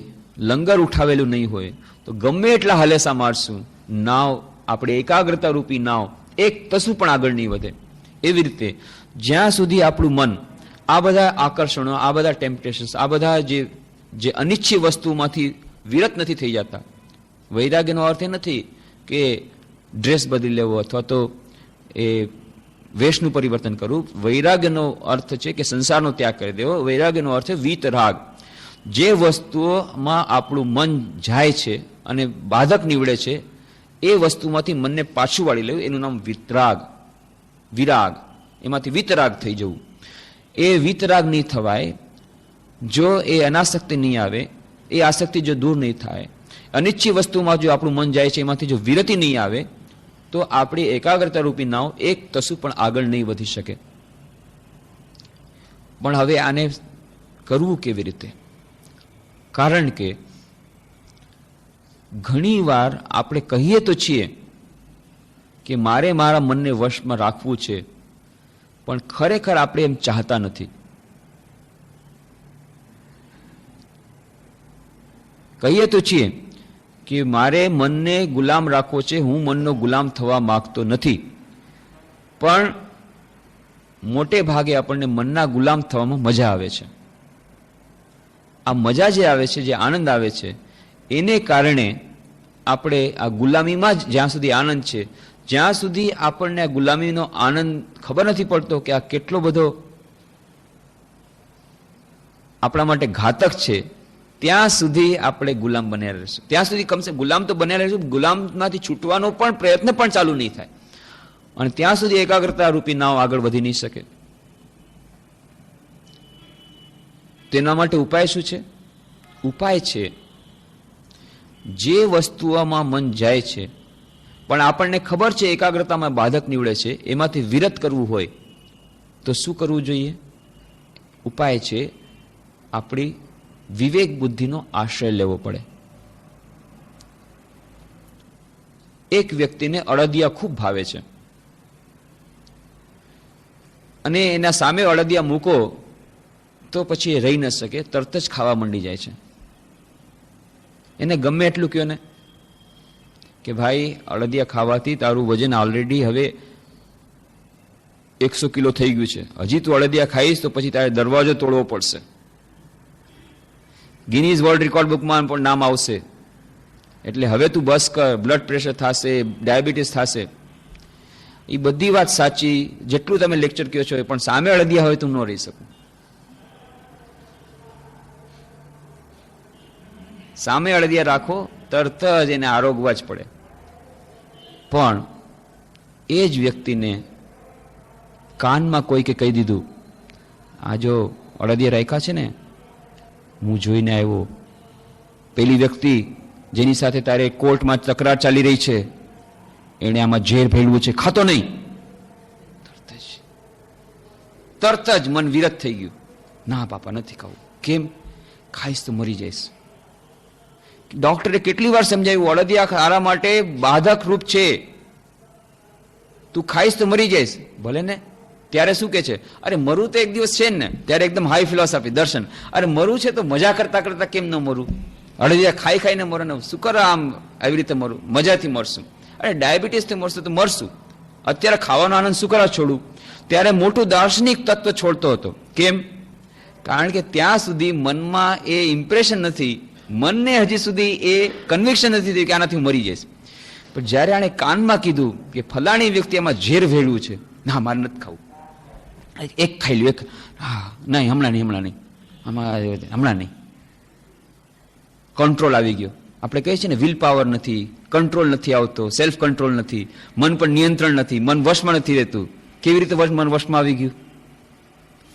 લંગર ઉઠાવેલું નહીં હોય તો ગમે એટલા હલેસા મારશું, નાવ, આપણે એકાગ્રતા રૂપી નાવ એક કશું પણ આગળ નહીં વધે. એવી રીતે જ્યાં સુધી આપણું મન આ બધા આકર્ષણો, આ બધા ટેમ્પટેશન્સ, આ બધા જે અનિચ્છીય વસ્તુમાંથી વિરત નથી થઈ જતા. વૈરાગ્યનો અર્થ એ નથી કે ડ્રેસ બદલી લેવો અથવા તો એ વેશનું પરિવર્તન કરવું. વૈરાગ્યનો અર્થ છે કે સંસારનો ત્યાગ કરી દેવો. વૈરાગ્યનો અર્થ છે વિતરાગ. જે વસ્તુઓમાં આપણું મન જાય છે અને બાધક નીવડે છે એ વસ્તુમાંથી મનને પાછું વાળી લેવું, એનું નામ વિતરાગ, વિરાગ. એમાંથી વિતરાગ થઈ જવું. એ વિતરાગ નહીં થવાય જો એ અનાસક્તિ નહીં આવે, એ આસક્તિ જો દૂર નહીં થાય, અનિચ્છીય વસ્તુમાં જો આપણું મન જાય છે એમાંથી જો વિરતિ નહીં આવે, તો આપણી એકાગ્રતા રૂપી નાવ એક તસુ પણ આગળ નહીં વધી શકે. પણ હવે આને કરવું કેવી રીતે? કારણ કે ઘણી વાર આપણે કહીએ તો છીએ કે મારે મારા મનને વશમાં રાખવું છે, પણ ખરેખર આપણે એમ ચાહતા નથી. કહીએ તો છીએ કે મારે મનને ગુલામ રાખવો છે, હું મનનો ગુલામ થવા માંગતો નથી, પણ મોટે ભાગે આપણને મનના ગુલામ થવામાં મજા આવે છે. આ મજા જે આવે છે, જે આનંદ આવે છે, એને કારણે આપણે આ ગુલામીમાં જ જ્યાં સુધી આનંદ છે, જ્યાં સુધી આપણને આ ગુલામીનો આનંદ ખબર નથી પડતો કે આ કેટલો બધો આપણા માટે ઘાતક છે, ત્યાં સુધી આપણે ગુલામ બન્યા રહીશું. ત્યાં સુધી કમસે ગુલામ તો બન્યા રહીશું, ગુલામમાંથી છૂટવાનો પણ પ્રયત્ન પણ ચાલુ નહીં થાય, અને ત્યાં સુધી એકાગ્રતા રૂપી નાવ આગળ વધી નહીં શકે. તેના માટે ઉપાય શું છે? ઉપાય છે જે વસ્તુઓમાં મન જાય છે પણ આપણને ખબર છે એકાગ્રતામાં બાધક નીવડે છે, એમાંથી વિરત કરવું હોય તો શું કરવું જોઈએ? ઉપાય છે આપણી વિવેક બુદ્ધિનો આશ્રય લેવો પડે. એક વ્યક્તિને અળદિયા ખૂબ ભાવે છે અને એના સામે અળદિયા મૂકો તો પછી એ રહી ન શકે, તરત જ ખાવા માંડી જાય છે. એને ગમે એટલું કહો ને કે ભાઈ અળદિયા ખાવાથી તારું વજન ઓલરેડી હવે 100 કિલો થઈ ગયું છે, હજી તું અળદિયા ખાઈશ તો પછી તારે દરવાજો તોડવો પડશે, ગિનીઝ વર્લ્ડ રેકોર્ડ બુકમાં પણ નામ આવશે, એટલે હવે તું બસ કર, બ્લડ પ્રેશર થશે, ડાયાબિટીસ થશે. એ બધી વાત સાચી, જેટલું તમે લેક્ચર કહો છો, પણ સામે અળદિયા હોય તું ન રહી શકું. સામે અળદિયા રાખો, તરત જ એને આરોગવા જ પડે. પણ એ જ વ્યક્તિને કાનમાં કોઈકે કહી દીધું, આ જો અળદિયા રાખ્યા છે ને, હું જોઈને આવ્યો, પેલી વ્યક્તિ જેની સાથે તારે કોર્ટમાં તકરાર ચાલી રહી છે, એણે આમાં ઝેર ભેળવું છે, ખાતો નહીં. તરત જ મન વિરત થઈ ગયું. ના બાપા, નથી ખાવું. કેમ? ખાઈશ તો મરી જઈશ. ડોક્ટરે કેટલી વાર સમજાવ્યું, અળદિયા તારા માટે બાધક રૂપ છે, તું ખાઈશ તો મરી જઈશ. ભલે ને. ત્યારે શું કે છે? અરે મરું તો એક દિવસ છે ને. ત્યારે એકદમ હાઈ ફિલોસોફી, દર્શન. અરે મરું છે તો મજા કરતા કરતા કેમ ન મરું? અળદિયા ખાઈ ખાઈને મરો ને, શું કર આમ આવી રીતે મરું? મજાથી મરશું. અરે ડાયાબિટીસથી મરશું તો મરશું, અત્યારે ખાવાનો આનંદ શું કરવા છોડું? ત્યારે મોટું દાર્શનિક તત્વ છોડતો હતો. કેમ? કારણ કે ત્યાં સુધી મનમાં એ ઇમ્પ્રેશન નથી, મનને હજી સુધી એ કન્વિક્શન નથી થયું કે આનાથી હું મરી જઈશ. પણ જ્યારે આણે કાનમાં કીધું કે ફલાણી વ્યક્તિ એમાં ઝેર ભેળવું છે, ના મારે નથી ખાવું, એક ખાઈ લ્યું, એક, હા નહીં હમણાં નહીં, હમણાં નહીં. કંટ્રોલ આવી ગયો. આપણે કહીએ છીએ ને વિલ પાવર નથી, કંટ્રોલ નથી આવતો, સેલ્ફ કંટ્રોલ નથી, મન પર નિયંત્રણ નથી, મન વશમાં નથી રહેતું. કેવી રીતે મન વશમાં આવી ગયું?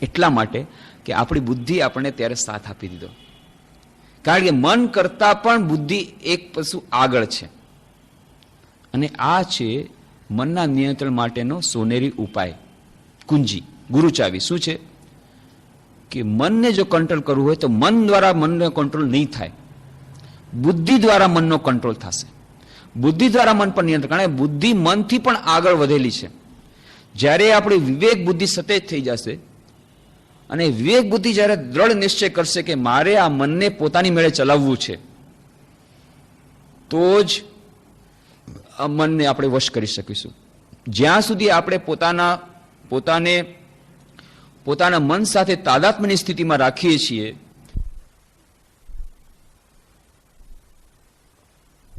એટલા માટે કે આપણી બુદ્ધિ આપણને ત્યારે સાથ આપી દીધો. કારણ કે મન કરતા પણ બુદ્ધિ એક પશુ આગળ છે, અને આ છે મનના નિયંત્રણ માટેનો સોનેરી ઉપાય, કુંજી, ગુરુચાવી. શું છે? કે મનને જો કંટ્રોલ કરવું હોય તો મન દ્વારા મનનો કંટ્રોલ નહીં થાય, બુદ્ધિ દ્વારા મનનો કંટ્રોલ થશે. બુદ્ધિ દ્વારા મન પર નિયંત્રણ, કારણ કે બુદ્ધિ મનથી પણ આગળ વધેલી છે. જ્યારે આપણી વિવેક બુદ્ધિ સતેજ થઈ જશે અને વિવેક બુદ્ધિ જ્યારે દ્રઢ નિશ્ચય કરશે કે મારે આ મનને પોતાની મેળે ચલાવવું છે, તો જ આ મનને આપણે વશ કરી શકીશું. જ્યાં સુધી આપણે પોતાના મન સાથે તાદાત્મ્યની સ્થિતિમાં રાખીએ છીએ,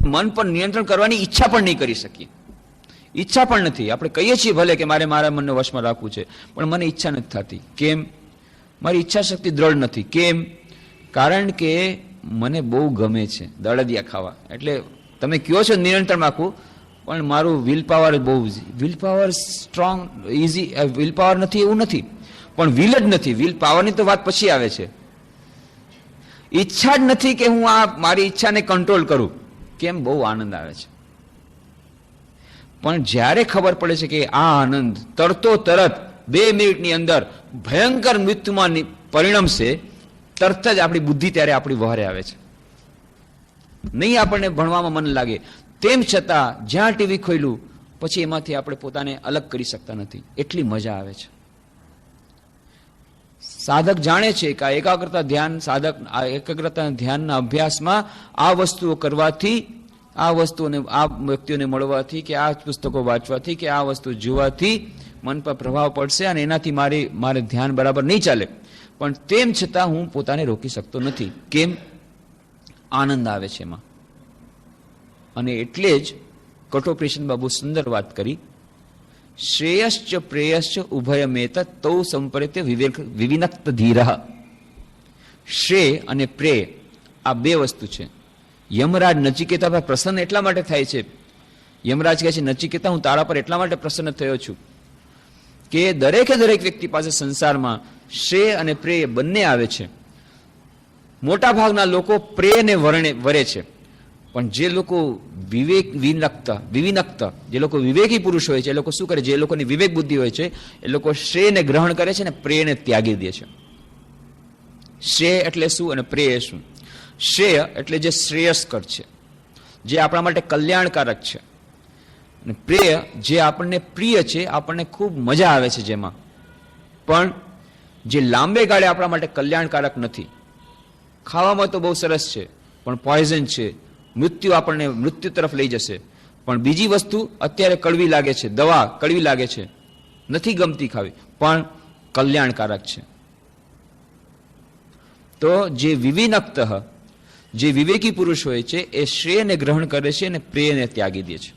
મન પર નિયંત્રણ કરવાની ઈચ્છા પણ નહીં કરી શકીએ. ઈચ્છા પણ નથી. આપણે કહીએ છીએ ભલે કે મારે મારા મનને વશમાં રાખવું છે, પણ મને ઈચ્છા નથી થતી. કેમ? મારી ઈચ્છા શક્તિ દ્રઢ નથી. કેમ? કારણ કે મને બહુ ગમે છે દળદિયા ખાવા. એટલે તમે કહો છો નિયંત્રણ રાખવું, પણ મારું વિલ પાવર બહુ, will power strong easy, will power નથી એવું નથી, પણ વિલ જ નથી. વિલ પાવરની તો વાત પછી આવે છે. ઈચ્છા જ નથી કે હું આ મારી ઈચ્છાને કંટ્રોલ કરું. કેમ? બહુ આનંદ આવે છે. પણ જ્યારે ખબર પડે છે કે આ આનંદ તરતો તરત 2 મિનિટની અંદર ભયંકર મૃત્યુમાં પરિણમશે, તરત જ આપણી બુદ્ધિ ત્યારે આપણી વહારે આવે છે. નહીં આપણને ભણવામાં મન લાગે, તેમ છતાં જ્યાં ટીવી ખોલ્યું પછી એમાંથી આપણે પોતાને અલગ કરી શકતા નથી. એટલી મજા આવે છે. સાધક જાણે છે કે આ એકાગ્રતા ધ્યાન, સાધક આ એકાગ્રતા ધ્યાનના અભ્યાસમાં આ વસ્તુઓ કરવાથી, આ વસ્તુઓને, આ વ્યક્તિઓને મળવાથી, કે આ પુસ્તકો વાંચવાથી, કે આ વસ્તુ જોવાથી મન પર પ્રભાવ પડશે અને એનાથી મારે ધ્યાન બરાબર નહીં ચાલે. પણ તેમ છતાં હું પોતાને રોકી શકતો નથી. કેમ? આનંદ આવે છે એમાં. અને એટલે જ કઠોપનિષદ બાબુ સુંદર વાત કરી, શ્રેયશ્ચ પ્રેયશ્ચ ઉભયમેત તૌ સંપરિત્ય વિવિનક્ત ધીરઃ. શ્રેય અને પ્રેય આ 2 વસ્તુ છે. યમરાજ નચિકેતા પર પ્રસન્ન એટલા માટે થાય છે. યમરાજ કહે છે, નચિકેતા હું તારા પર એટલા માટે પ્રસન્ન થયો છું કે દરેકે દરેક વ્યક્તિ પાસે સંસારમાં શ્રેય અને પ્રેય બંને આવે છે. મોટા ભાગના લોકો પ્રેયને વરે છે, પણ જે લોકો વિવિનક્ત, જે લોકો વિવેકી પુરુષ હોય છે, એ લોકો શું કરે? જે લોકોની વિવેક બુદ્ધિ હોય છે, એ લોકો શ્રેયને ગ્રહણ કરે છે ને પ્રેયને ત્યાગી દે છે. શ્રેય એટલે શું અને પ્રેય શું? શ્રેય એટલે જે શ્રેયસ્કર છે, જે આપણા માટે કલ્યાણકારક છે. અને પ્રેય જે આપણને પ્રિય છે, આપણને ખૂબ મજા આવે છે જેમાં, પણ જે લાંબે ગાળે આપણા માટે કલ્યાણકારક નથી. ખાવામાં તો બહુ સરસ છે, પણ પોઈઝન છે, આપણને મૃત્યુ તરફ લઈ જશે. પણ બીજી વસ્તુ અત્યારે કડવી લાગે છે, દવા કડવી લાગે છે, નથી ગમતી ખાવી, પણ કલ્યાણકારક છે. તો જે વિવિનક્ત, જે વિવેકી પુરુષ હોય છે, એ શ્રેયને ગ્રહણ કરે છે અને પ્રેયને ત્યાગી દે છે.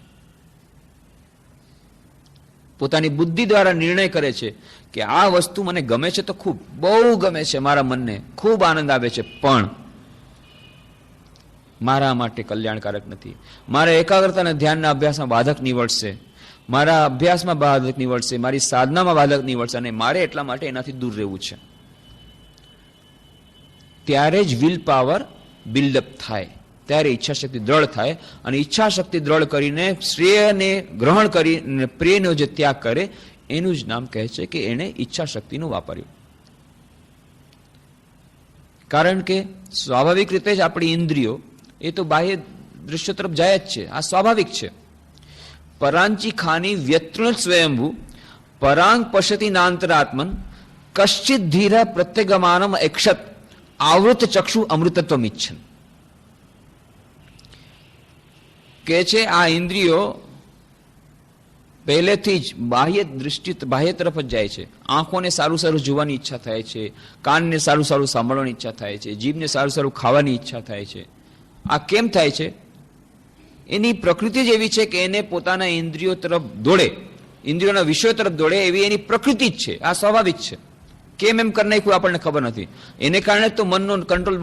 પોતાની બુદ્ધિ દ્વારા નિર્ણય કરે છે કે આ વસ્તુ મને ગમે છે, તો ખૂબ, બહુ ગમે છે, મારા મનને ખૂબ આનંદ આવે છે, પણ મારા માટે કલ્યાણકારક નથી. મારા એકાગ્રતા અને ધ્યાનના અભ્યાસમાં બાધક નીવડશે, મારા અભ્યાસમાં બાધક નીવડશે, મારી સાધનામાં બાધક નીવડશે, અને મારે એટલા માટે એનાથી દૂર રહેવું છે. ત્યારે જ વિલ પાવર બિલ્ડઅપ થાય, ત્યારે ઈચ્છાશક્તિ દ્રઢ થાય. અને ઈચ્છાશક્તિ દ્રઢ કરીને શ્રેયને ગ્રહણ કરીને પ્રેયનો જે ત્યાગ કરે, એનું જ નામ કહે છે કે એણે ઈચ્છાશક્તિનું વાપર્યું. કારણ કે સ્વાભાવિક રીતે જ આપણી ઇન્દ્રિયો એ તો બાહ્ય દૃશ્ય તરફ જાય જ છે, આ સ્વાભાવિક છે. પરાંચી ખાની વ્યતૃણ સ્વયંભૂ પરાંગ પશ્યતિ નાંતરાત્મન કશ્ચિત ધીર પ્રત્યગમાનમ એક્ષત આવૃત ચક્ષુ અમૃતત્વમ ઇચ્છન. કે છે આ ઇન્દ્રિયો પહેલેથી જ બાહ્ય દૃષ્ટિ, બાહ્ય તરફ જ જાય છે. આંખોને સારું સારું જોવાની ઈચ્છા થાય છે, કાનને સારું સારું સાંભળવાની ઈચ્છા થાય છે, જીભને સારું સારું ખાવાની ઈચ્છા થાય છે. આ કેમ થાય છે? એની પ્રકૃતિ જ એવી છે કે એને પોતાના ઇન્દ્રિયો તરફ દોડે, ઇન્દ્રિયોના વિષયો તરફ દોડે, એવી એની પ્રકૃતિ જ છે. આ સ્વાભાવિક છે. કેમ એમ કરી નાખ્યું આપણને ખબર નથી. એને કારણે તો મનનો કંટ્રોલ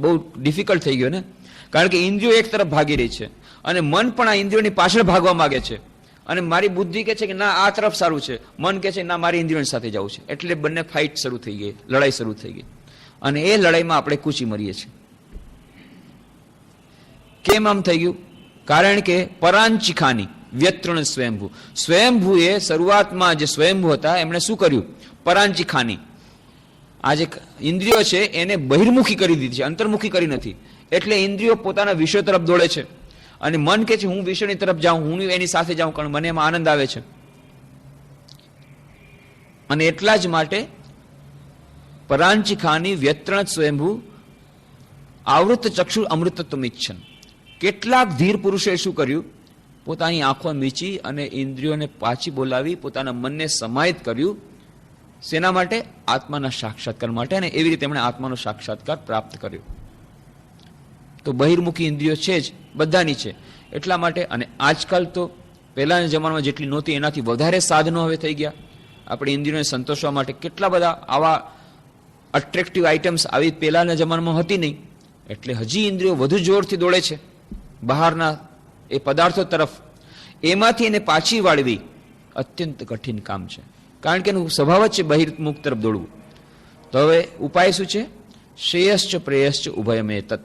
બહુ ડિફિકલ્ટ થઈ ગયો ને. કારણ કે ઇન્દ્રિયો એક તરફ ભાગી રહી છે અને મન પણ આ ઇન્દ્રિયોની પાછળ ભાગવા માંગે છે. અને મારી બુદ્ધિ કહે છે કે ના આ તરફ સારું છે, મન કહે છે ના મારી ઇન્દ્રિયોની સાથે જવું છે. એટલે બંને ફાઇટ શરૂ થઈ ગઈ, લડાઈ શરૂ થઈ ગઈ. અને એ લડાઈમાં આપણે કૂચી મરીએ છીએ. કેમ આમ થઈ ગયું? કારણ કે પરાંચિખાની વ્યતૃણ સ્વયંભૂ, સ્વયંભૂએ શરૂઆતમાં જે સ્વયંભૂ હતા એમણે શું કર્યું? પરાંચિખાની, આ જે ઇન્દ્રિયો છે એને બહિર્મુખી કરી દીધી છે, અંતર્મુખી કરી નથી. એટલે ઇન્દ્રિયો પોતાના વિષયો તરફ દોડે છે અને મન કે છે હું વિષયની તરફ જાઉં, હું એની સાથે જાઉં, કારણ મને એમાં આનંદ આવે છે. અને એટલા જ માટે પરાંચિખાની વ્યતૃણ સ્વયંભૂ આવૃત ચક્ષુ અમૃતત્વમ ઇચ્છન. કેટલાક ધીર પુરુષોએ શું કર્યું? પોતાની આંખો મીચી અને ઇન્દ્રિયોને પાછી બોલાવી પોતાના મનને સમાહિત કર્યું. શેના માટે? આત્માના સાક્ષાત્કાર માટે. અને એવી રીતે એમણે આત્માનો સાક્ષાત્કાર પ્રાપ્ત કર્યો. તો બહિર્મુખી ઇન્દ્રિયો છે જ, બધાની છે. એટલા માટે, અને આજકાલ તો પહેલાના જમાનામાં જેટલી નહોતી એનાથી વધારે સાધનો હવે થઈ ગયા આપણે ઇન્દ્રિયોને સંતોષવા માટે. કેટલા બધા આવા અટ્રેક્ટિવ આઇટમ્સ આવી પહેલાના જમાનામાં હતી નહીં, એટલે હજી ઇન્દ્રિયો વધુ જોરથી દોડે છે બહારના એ પદાર્થો તરફ. એમાંથી એને પાછી વાળવી અત્યંત કઠિન કામ છે, કારણ કે એનું સ્વભાવ જ છે બહિર્મુખ તરફ દોડવું. તો હવે ઉપાય શું છે? શ્રેયશ્ચ પ્રેયશ્ચ ઉભયમે તત્.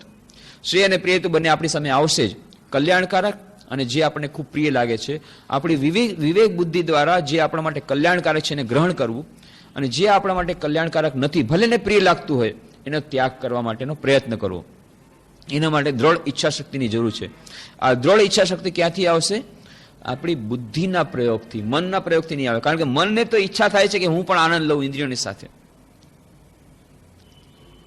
શ્રેય અને પ્રેય તો બંને આપણી સામે આવશે જ. કલ્યાણકારક અને જે આપણને ખૂબ પ્રિય લાગે છે, આપણી વિવેક બુદ્ધિ દ્વારા જે આપણા માટે કલ્યાણકારક છે એને ગ્રહણ કરવું, અને જે આપણા માટે કલ્યાણકારક નથી, ભલે ને પ્રિય લાગતું હોય, એનો ત્યાગ કરવા માટેનો પ્રયત્ન કરવો. એના માટે દ્રઢ ઈચ્છા શક્તિની જરૂર છે. આ દ્રઢ ઈચ્છા શક્તિ ક્યાંથી આવશે? આપણી બુદ્ધિના પ્રયોગથી, મનના પ્રયોગથી નહીં આવે. કારણ કે મનને તો ઈચ્છા થાય છે કે હું પણ આનંદ લઉં ઇન્દ્રિયોની સાથે.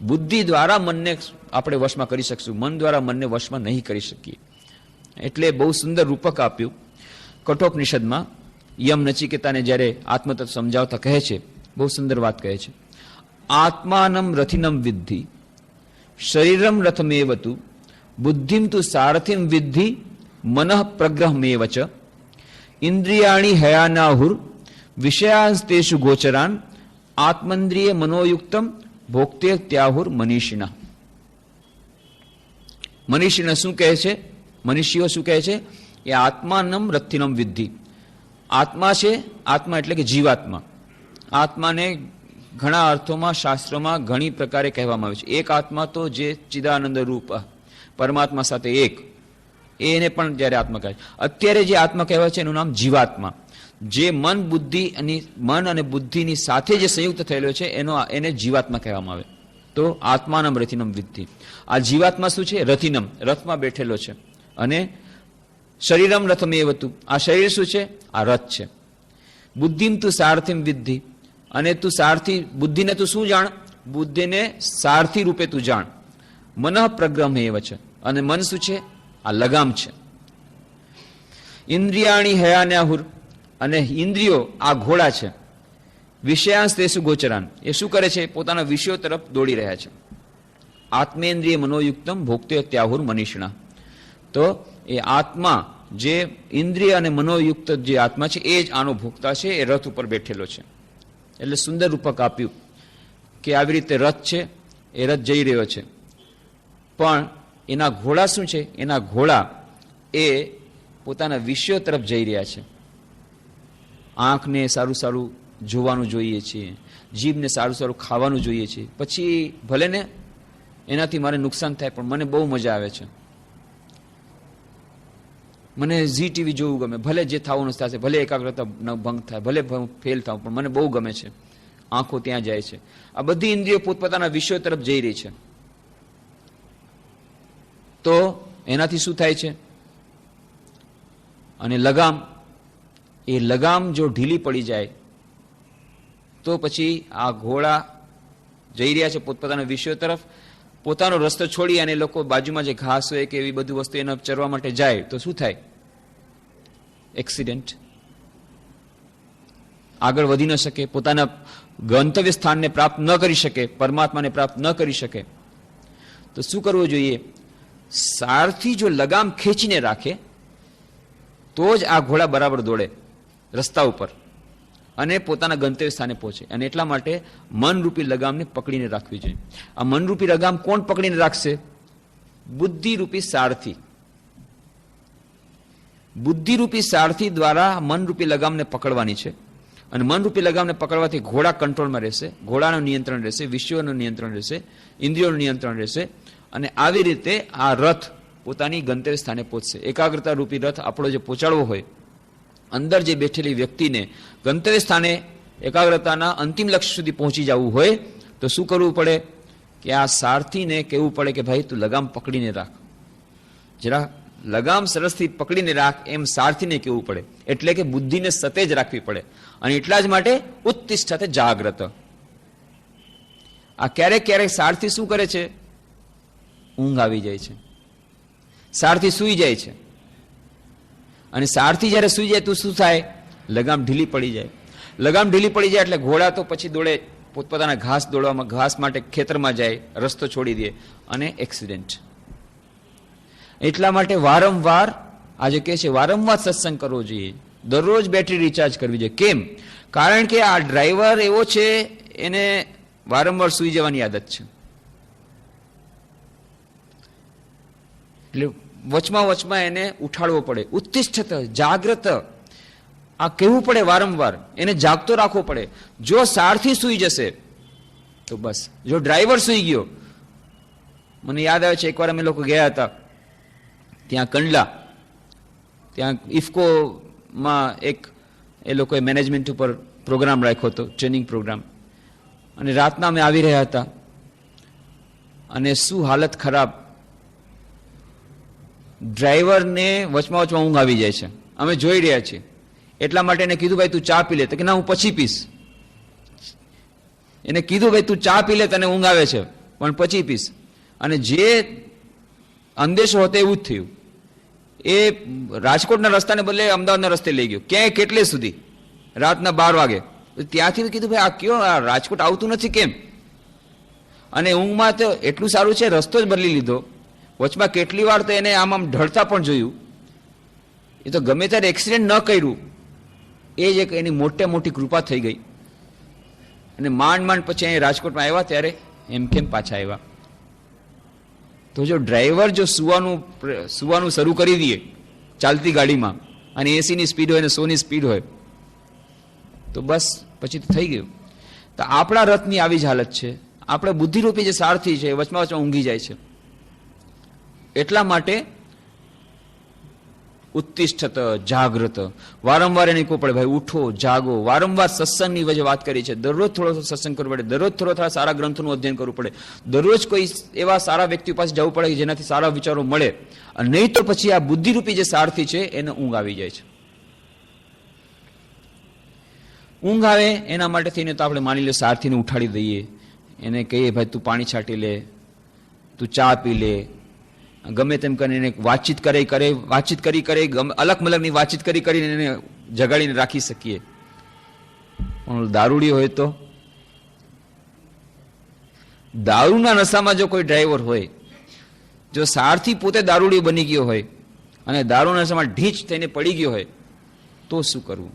બુદ્ધિ દ્વારા મનને આપણે વશમાં કરી શકશું, મન દ્વારા મનને વશમાં નહીં કરી શકીએ. એટલે બહુ સુંદર રૂપક આપ્યું કઠોપનિષદમાં. યમ નચિકેતાને જ્યારે આત્મતત્વ સમજાવતા કહે છે, બહુ સુંદર વાત કહે છે. આત્માનમ રથિનમ વિદ્ધિ શરીરમ રથમેવતુ બુદ્ધિમ તુ સારથિમ વિદ્ધિ મનઃ પ્રગ્રહમેવ ચ ઇન્દ્રિયાણી હયાનાહુર વિષયાસ્તેષુ ગોચરાન આત્મન્દ્રિય મનોયુક્તમ ભોક્તે ત્યાહુર મનીષિણા. મનીષિણા શું કહે છે? મનીષીઓ શું કહે છે? એ આત્માનમ રથિનમ વિદ્ધિ. આત્મા છે, આત્મા એટલે કે જીવાત્મા. આત્માને ઘણા અર્થોમાં શાસ્ત્રોમાં ઘણી પ્રકારે કહેવામાં આવે છે. એક આત્મા તો જે ચિદાનંદ રૂપ પરમાત્મા સાથે એક, એને પણ જ્યારે આત્મા કહે છે. અત્યારે જે આત્મા કહેવાય છે એનું નામ જીવાત્મા. જે મન બુદ્ધિ અને મન અને બુદ્ધિની સાથે જે સંયુક્ત થયેલો છે એને જીવાત્મા કહેવામાં આવે. તો આત્માનમ રથિનમ વિદ્ધિ. આ જીવાત્મા શું છે? રથિનમ, રથમાં બેઠેલો છે. અને શરીરમ રથમેવતુ, આ શરીર શું છે? આ રથ છે. બુદ્ધિમ તું સારથિમ વિદ્ધિ, અને તું સારથી, બુદ્ધિને તું શું જાણ? બુદ્ધિને સારથી રૂપે તું જાણ. મનઃ પ્રગ્રહમેવ છે, અને મન શું છે? આ લગામ છે. ઇન્દ્રિયાણી હયાન્યાહુર, અને ઇન્દ્રિયો આ ઘોડા છે. વિષયાંશ તેસુ ગોચરાન, એ શું કરે છે? પોતાના વિષયો તરફ દોડી રહ્યા છે. આત્મેન્દ્રિય મનોયુક્તમ ભોક્તે ત્યાહુર મનીષિણા. તો એ આત્મા, જે ઇન્દ્રિય અને મનોયુક્ત જે આત્મા છે, એ જ આનો ભોગતા છે. એ રથ ઉપર બેઠેલો છે. એટલે સુંદર રૂપક આપ્યું કે આવી રીતે રથ છે, એ રથ જઈ રહ્યો છે, પણ એના ઘોડા શું છે? એના ઘોડા એ પોતાના વિષયો તરફ જઈ રહ્યા છે. આંખને સારું સારું જોવાનું જોઈએ છે, જીભને સારું સારું ખાવાનું જોઈએ છે, પછી ભલે ને એનાથી મારે નુકસાન થાય પણ મને બહુ મજા આવે છે. મને ઝી ટીવી જોવું ગમે, ભલે જે થવાનું થશે, ભલે એકાગ્રતા ભંગ થાય, ભલે ફેલ થાવ, પણ મને બહુ ગમે છે. આંખો ત્યાં જાય છે. આ બધી ઇન્દ્રિયો પોતપોતાના વિષયો તરફ જઈ રહી છે. તો એનાથી શું થાય છે? અને લગામ, એ લગામ જો ઢીલી પડી જાય તો પછી આ ઘોડા જઈ રહ્યા છે પોતપોતાના વિષયો તરફ, પોતાનો રસ્તો છોડી અને લોકો બાજુમાં જે ઘાસ હોય કે એવી બધી વસ્તુ એના ચરવા માટે જાય તો શું થાય? એક્સિડન્ટ. આગળ વધી ન શકે, પોતાના ગંતવ્ય સ્થાનને પ્રાપ્ત ન કરી શકે, પરમાત્માને પ્રાપ્ત ન કરી શકે. તો શું કરવું જોઈએ? સારથી જો લગામ ખેંચીને રાખે તો જ આ ઘોડા બરાબર દોડે રસ્તા ઉપર અને પોતાના ગંતવ્ય સ્થાને પહોંચે. અને એટલા માટે મનરૂપી લગામને પકડીને રાખવી જોઈએ. આ મનરૂપી લગામ કોણ પકડીને રાખશે? બુદ્ધિરૂપી સારથી. બુદ્ધિરૂપી સારથી દ્વારા મનરૂપી લગામને પકડવાની છે. અને મનરૂપી લગામને પકડવાથી ઘોડા કંટ્રોલમાં રહેશે, ઘોડાનું નિયંત્રણ રહેશે, વિષયોનું નિયંત્રણ રહેશે, ઇન્દ્રિયોનું નિયંત્રણ રહેશે. અને આવી રીતે આ રથ પોતાની ગંતવ્ય સ્થાને પહોંચશે. એકાગ્રતા રૂપી રથ આપણો જે પહોંચાડવો હોય, અંદર જે બેઠેલી વ્યક્તિને ગંતવ્ય સ્થાને એકાગ્રતાના અંતિમ લક્ષ્ય સુધી પહોંચી જવું હોય તો શું કરવું પડે? કે આ સારથીને કહેવું પડે કે ભાઈ તું લગામ પકડીને રાખ, જરા લગામ સરસથી પકડીને રાખ, એમ સારથીને કહેવું પડે. એટલે કે બુદ્ધિને સતેજ રાખવી પડે. અને એટલા જ માટે ઉત્તિષ્ઠતે જાગ્રત. આ ક્યારેક ક્યારેક સારથી શું કરે છે? ઊંઘ આવી જાય છે, સારથી સૂઈ જાય છે. અને સારથી જ્યારે સૂઈ જાય તો શું થાય? લગામ ઢીલી પડી જાય. લગામ ઢીલી પડી જાય એટલે ઘોડા તો પછી દોડે, પોતપોતાના ઘાસ દોડવામાં, ઘાસ માટે ખેતરમાં જાય, રસ્તો છોડી દે અને એક્સિડન્ટ. એટલા માટે વારંવાર આજે કહે છે વારંવાર સત્સંગ કરવો જોઈએ, દરરોજ બેટરી રિચાર્જ કરવી જોઈએ. કેમ? કારણ કે આ ડ્રાઈવર એવો છે, એને વારંવાર સૂઈ જવાની આદત છે. એટલે વચમાં એને ઉઠાડવો પડે. ઉત્તિષ્ઠત, જાગ્રત, આ કહેવું પડે વારંવાર, એને જાગતો રાખવો પડે. જો સારથી સૂઈ જશે તો બસ. જો ડ્રાઈવર સૂઈ ગયો, મને યાદ આવે છે એકવાર અમે લોકો ગયા હતા ત્યાં કંડલા, ત્યાં ઇફકોમાં એક એ લોકોએ મેનેજમેન્ટ ઉપર પ્રોગ્રામ રાખ્યો હતો, ટ્રેનિંગ પ્રોગ્રામ, અને રાતના અમે આવી રહ્યા હતા અને શું હાલત ખરાબ, ડ્રાઈવરને વચમાં ઊંઘ આવી જાય છે. અમે જોઈ રહ્યા છીએ. એટલા માટે એને કીધું ભાઈ તું ચા પી લે, તો કે ના હું પછી પીશ. એને કીધું ભાઈ તું ચા પી લે, તને ઊંઘ આવે છે પણ પછી પીશ. અને જે અંદેશો હતો એવું જ થયું. એ રાજકોટના રસ્તાને બદલે અમદાવાદના રસ્તે લઈ ગયો, ક્યાંય કેટલે સુધી, રાતના 12 વાગે. ત્યાંથી કીધું ભાઈ આ કયો, આ રાજકોટ આવતું નથી કેમ? અને ઊંઘમાં તો એટલું સારું છે, રસ્તો જ બદલી લીધો. વચમાં કેટલી વાર તો એને આમ ઢળતા પણ જોયું. એ તો ગમે ત્યારે એક્સિડન્ટ ન કર્યું, એ જ એક એની મોટી કૃપા થઈ ગઈ. અને માંડ પછી અહીં રાજકોટમાં આવ્યા ત્યારે એમ કેમ પાછા આવ્યા. તો જો ડ્રાઈવર જો સુવાનું શરૂ કરી દઈએ ચાલતી ગાડીમાં, અને 80ની સ્પીડ હોય અને 100ની સ્પીડ હોય, તો બસ પછી તો થઈ ગયું. તો આપણા રથની આવી જ હાલત છે. આપણે બુદ્ધિરૂપી જે સારથી છે વચમાં ઊંઘી જાય છે. એટલા માટે ઉત્તિષ્ઠત, જાગ્રત, વારંવાર એને કહવું પડે ભાઈ ઉઠો, જાગો. વારંવાર સત્સંગની વજે વાત કરી છે. દરરોજ થોડો સત્સંગ કરવો પડે, દરરોજ થોડા સારા ગ્રંથોનું અધ્યયન કરવું પડે, દરરોજ કોઈ એવા સારા વ્યક્તિ પાસે જવું પડે જેનાથી સારા વિચારો મળે. અને નહીં તો પછી આ બુદ્ધિરૂપી જે સારથી છે એને ઊંઘ આવી જાય છે. ઊંઘ આવે એના માટે થઈને તો આપણે માની લો સારથીને ઉઠાડી દઈએ, એને કહીએ ભાઈ તું પાણી છાંટી લે, તું ચા પી લે, ગમે તેમ કરીને વાતચીત કરી અલગ મલગની વાતચીત કરીને એને જગાડીને રાખી શકીએ. પણ દારૂડી હોય તો, દારૂના નશામાં જો કોઈ ડ્રાઈવર હોય, જો સારથી પોતે દારૂડી બની ગયો હોય અને દારૂના નશામાં ઢીંચ થઈને પડી ગયો હોય, તો શું કરવું?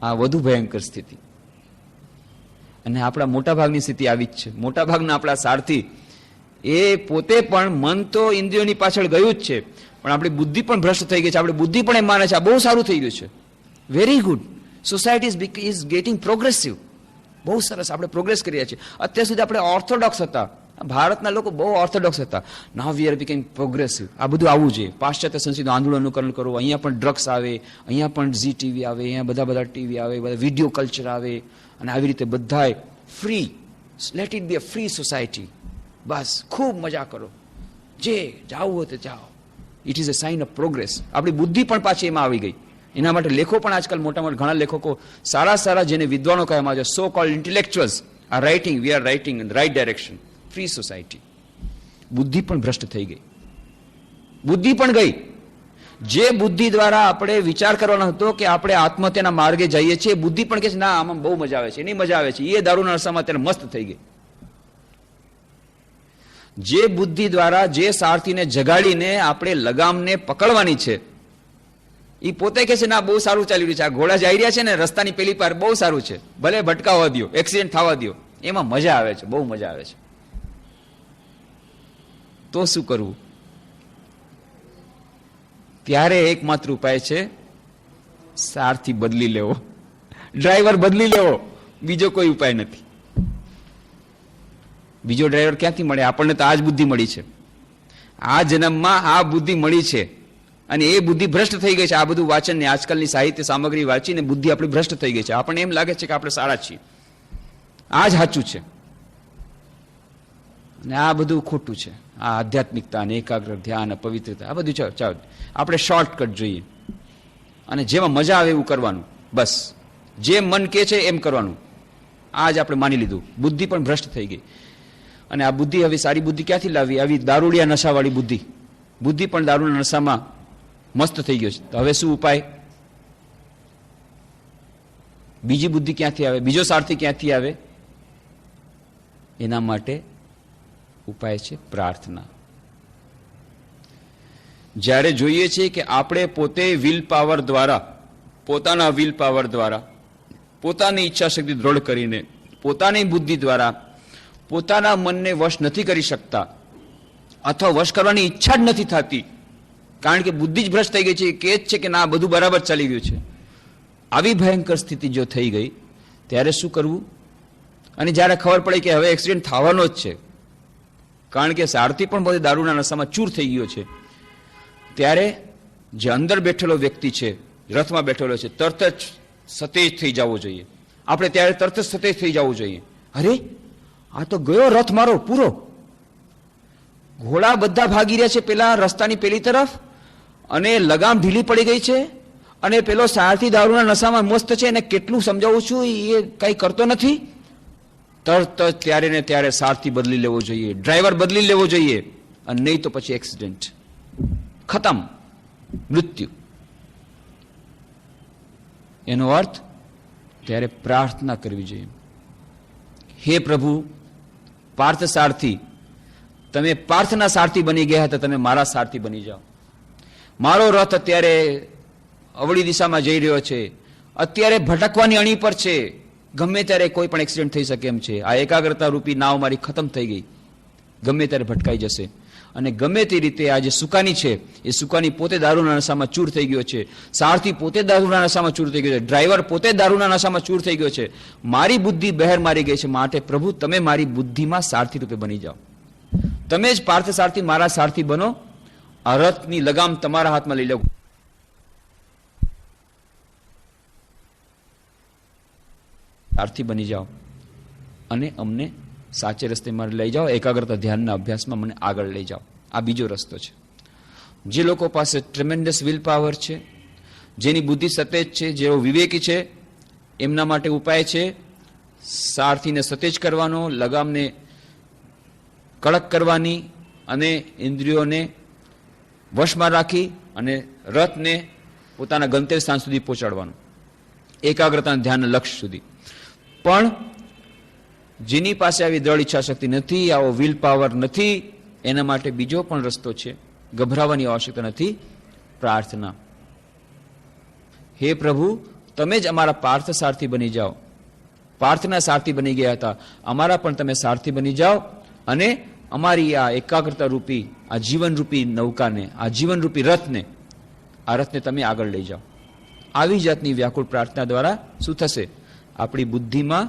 આ વધુ ભયંકર સ્થિતિ. અને આપણા મોટાભાગની સ્થિતિ આવી જ છે. મોટાભાગના આપણા સારથી એ પોતે પણ, મન તો ઇન્દ્રિયોની પાછળ ગયું જ છે, પણ આપણી બુદ્ધિ પણ ભ્રષ્ટ થઈ ગઈ છે. આપણી બુદ્ધિ પણ એમ માને છે આ બહુ સારું થઈ ગયું છે, very good, society is getting progressive, બહુ સરસ, આપણે પ્રોગ્રેસ કરી રહ્યા છીએ. અત્યાર સુધી આપણે ઓર્થોડોક્સ હતા, ભારતના લોકો બહુ ઓર્થોડોક્સ હતા. નાઉ વી આર બીકમિંગ પ્રોગ્રેસિવ. આ બધું આવવું જોઈએ. પાશ્ચાત્ય સંસ્કૃતિનું આંદોલન અનુકરણ કરો. અહીંયા પણ ડ્રગ્સ આવે, અહીંયા પણ ઝી ટીવી આવે, અહીંયા બધા ટીવી આવે, બધા વિડીયો કલ્ચર આવે, અને આવી રીતે બધાય free, let it be a free society. બસ ખૂબ મજા કરો, જે જાવું હોય તો જાઓ. It is a sign of progress. આપણી બુદ્ધિ પણ પાછી એમાં આવી ગઈ. એના માટે લેખો પણ આજકાલ મોટા ઘણા લેખકો સારા જેને વિદ્વાનો કહેવામાં આવે છે, so called intellectuals are writing, we are writing in right direction, free society. બુદ્ધિ પણ ભ્રષ્ટ થઈ ગઈ, બુદ્ધિ પણ ગઈ. જે બુદ્ધિ દ્વારા આપણે વિચાર કરવાનો હતો કે આપણે આત્મહત્યાના માર્ગે જઈએ છીએ, બુદ્ધિ પણ કહે છે ના આમાં બહુ મજા આવે છે, એની મજા આવે છે, એ દારૂના નશામાં અત્યારે મસ્ત થઈ ગઈ. જે બુદ્ધિ દ્વારા જે સારથીને જગાડીને આપણે લગામને પકડવાની છે, એ પોતે કહે છે ના બહુ સારું ચાલી રહ્યું છે, આ ઘોડા જઈ રહ્યા છે ને રસ્તાની પેલી પાર, બહુ સારું છે, ભલે ભટકાવા દો, એક્સિડન્ટ થવા દો, એમાં મજા આવે છે, બહુ મજા આવે છે. તો શું કરવું? ત્યારે એકમાત્ર ઉપાય છે સારથી બદલી લેવો, ડ્રાઈવર બદલી લેવો, બીજો કોઈ ઉપાય નથી. બીજો ડ્રાઈવર ક્યાંથી મળે? આપણને તો આ જ બુદ્ધિ મળી છે, આ જન્મમાં આ બુદ્ધિ મળી છે, અને એ બુદ્ધિ ભ્રષ્ટ થઈ ગઈ છે. આ બધું વાંચન ને આજકાલની સાહિત્ય સામગ્રી વાંચીને બુદ્ધિ આપણી ભ્રષ્ટ થઈ ગઈ છે. આપણને એમ લાગે છે કે આપણે સારા છીએ, આ જ સાચું છે, અને આ બધું ખોટું છે. આ આધ્યાત્મિકતા અને એકાગ્ર ધ્યાન, પવિત્રતા, આ બધું ચાલ આપણે શોર્ટકટ જોઈએ, અને જેમાં મજા આવે એવું કરવાનું. બસ જે મન કે છે એમ કરવાનું. આ જ આપણે માની લીધું. બુદ્ધિ પણ ભ્રષ્ટ થઈ ગઈ. અને આ બુદ્ધિ હવે સારી બુદ્ધિ ક્યાંથી લાવી? આવી દારૂડિયા નશાવાળી બુદ્ધિ. બુદ્ધિ પણ દારૂના નશામાં મસ્ત થઈ ગયો છે. તો હવે શું ઉપાય? બીજી બુદ્ધિ ક્યાંથી આવે? બીજો સારથી ક્યાંથી આવે? એના માટે ઉપાય છે પ્રાર્થના. જ્યારે જોઈએ છીએ કે આપણે પોતે વિલ પાવર દ્વારા, પોતાના વિલ પાવર દ્વારા, પોતાની ઈચ્છા શક્તિ દ્રઢ કરીને, પોતાની બુદ્ધિ દ્વારા પોતાના મનને વશ નથી કરી શકતા, અથવા વશ કરવાની ઈચ્છા જ નથી થતી, કારણ કે બુદ્ધિ જ ભ્રષ્ટ થઈ ગઈ છે, કે જ છે કે ના બધું બરાબર ચાલી ગયું છે. આવી ભયંકર સ્થિતિ જો થઈ ગઈ ત્યારે શું કરવું? અને જ્યારે ખબર પડે કે હવે એક્સિડન્ટ થવાનો જ છે, કારણ કે સારથી પણ બધે દારૂના નશામાં ચૂર થઈ ગયો છે, ત્યારે જે અંદર બેઠેલો વ્યક્તિ છે, રથમાં બેઠેલો છે, તરત જ સતેજ થઈ જવો જોઈએ. આપણે ત્યારે તરત જ સતેજ થઈ જવું જોઈએ. અરે આ તો ગયો રથ મારો પૂરો, ઘોડા બધા ભાગી રહ્યા છે પેલા રસ્તાની પેલી તરફ, અને લગામ ઢીલી પડી ગઈ છે, અને પેલો સારથી દારૂના નશામાં મસ્ત છે, એને કેટલું સમજાવું છું એ કઈ કરતો નથી. તરત જ ત્યારે ને ત્યારે સારથી બદલી લેવો જોઈએ, ડ્રાઈવર બદલી લેવો જોઈએ, અને નહીં તો પછી એક્સિડન્ટ, ખતમ, મૃત્યુ. એનો અર્થ ત્યારે પ્રાર્થના કરવી જોઈએ. હે પ્રભુ, પાર્થ સારથી, તમે પાર્થના સારથી બની ગયા હતા, તમે મારા સારથી બની જાઓ. મારો રથ અત્યારે અવળી દિશામાં જઈ રહ્યો છે, અત્યારે ભટકવાની અણી પર છે, ગમે ત્યારે કોઈ પણ એક્સિડન્ટ થઈ શકે એમ છે. આ એકાગ્રતા રૂપી નાવ મારી ખતમ થઈ ગઈ, ગમે ત્યારે ભટકાઈ જશે. અને ગમે તે રીતે આ જે સુકાની છે, એ સુકાની પોતે દારૂના નશામાં ચૂર થઈ ગયો છે, સારથી પોતે દારૂના નશામાં ચૂર થઈ ગયો છે, ડ્રાઈવર પોતે દારૂના નશામાં ચૂર થઈ ગયો છે, મારી બુદ્ધિ બહેર મારી ગઈ છે. માટે પ્રભુ તમે મારી બુદ્ધિમાં સારથી રૂપે બની જાઓ, તમે જ પાર્થ સારથી મારા સારથી બનો. આ રથની લગામ તમારા હાથમાં લઈ લો, સારથી બની જાઓ, અને અમને સાચે રસ્તે મારે લઈ જાઓ, એકાગ્રતા ધ્યાનના અભ્યાસમાં મને આગળ લઈ જાઓ. આ બીજો રસ્તો છે. જે લોકો પાસે ટ્રેમેન્ડસ વિલ પાવર છે, જેની બુદ્ધિ સતેજ છે, જેઓ વિવેકી છે, એમના માટે ઉપાય છે સારથીને સતેજ કરવાનો, લગામને કડક કરવાની, અને ઇન્દ્રિયોને વશમાં રાખી અને રથને પોતાના ગંતવ્ય સ્થાન સુધી પહોંચાડવાનું, એકાગ્રતા ધ્યાનના લક્ષ્ય સુધી. પણ જેની પાસે આવી દ્રઢ ઈચ્છા શક્તિ નથી, આવો વિલ પાવર નથી, એના માટે બીજો પણ રસ્તો છે. ગભરાવાની આવશ્યકતા નથી, પ્રાર્થના. હે પ્રભુ, તમે જ અમારા પાર્થ સારથી બની જાઓ. પાર્થના સારથી બની ગયા હતા, અમારા પણ તમે સારથી બની જાઓ, અને અમારી આ એકાગ્રતા રૂપી, આ જીવનરૂપી નૌકાને, આ જીવનરૂપી રથને, આ રથને તમે આગળ લઈ જાઓ. આવી જાતની વ્યાકુળ પ્રાર્થના દ્વારા શું થશે? આપણી બુદ્ધિમાં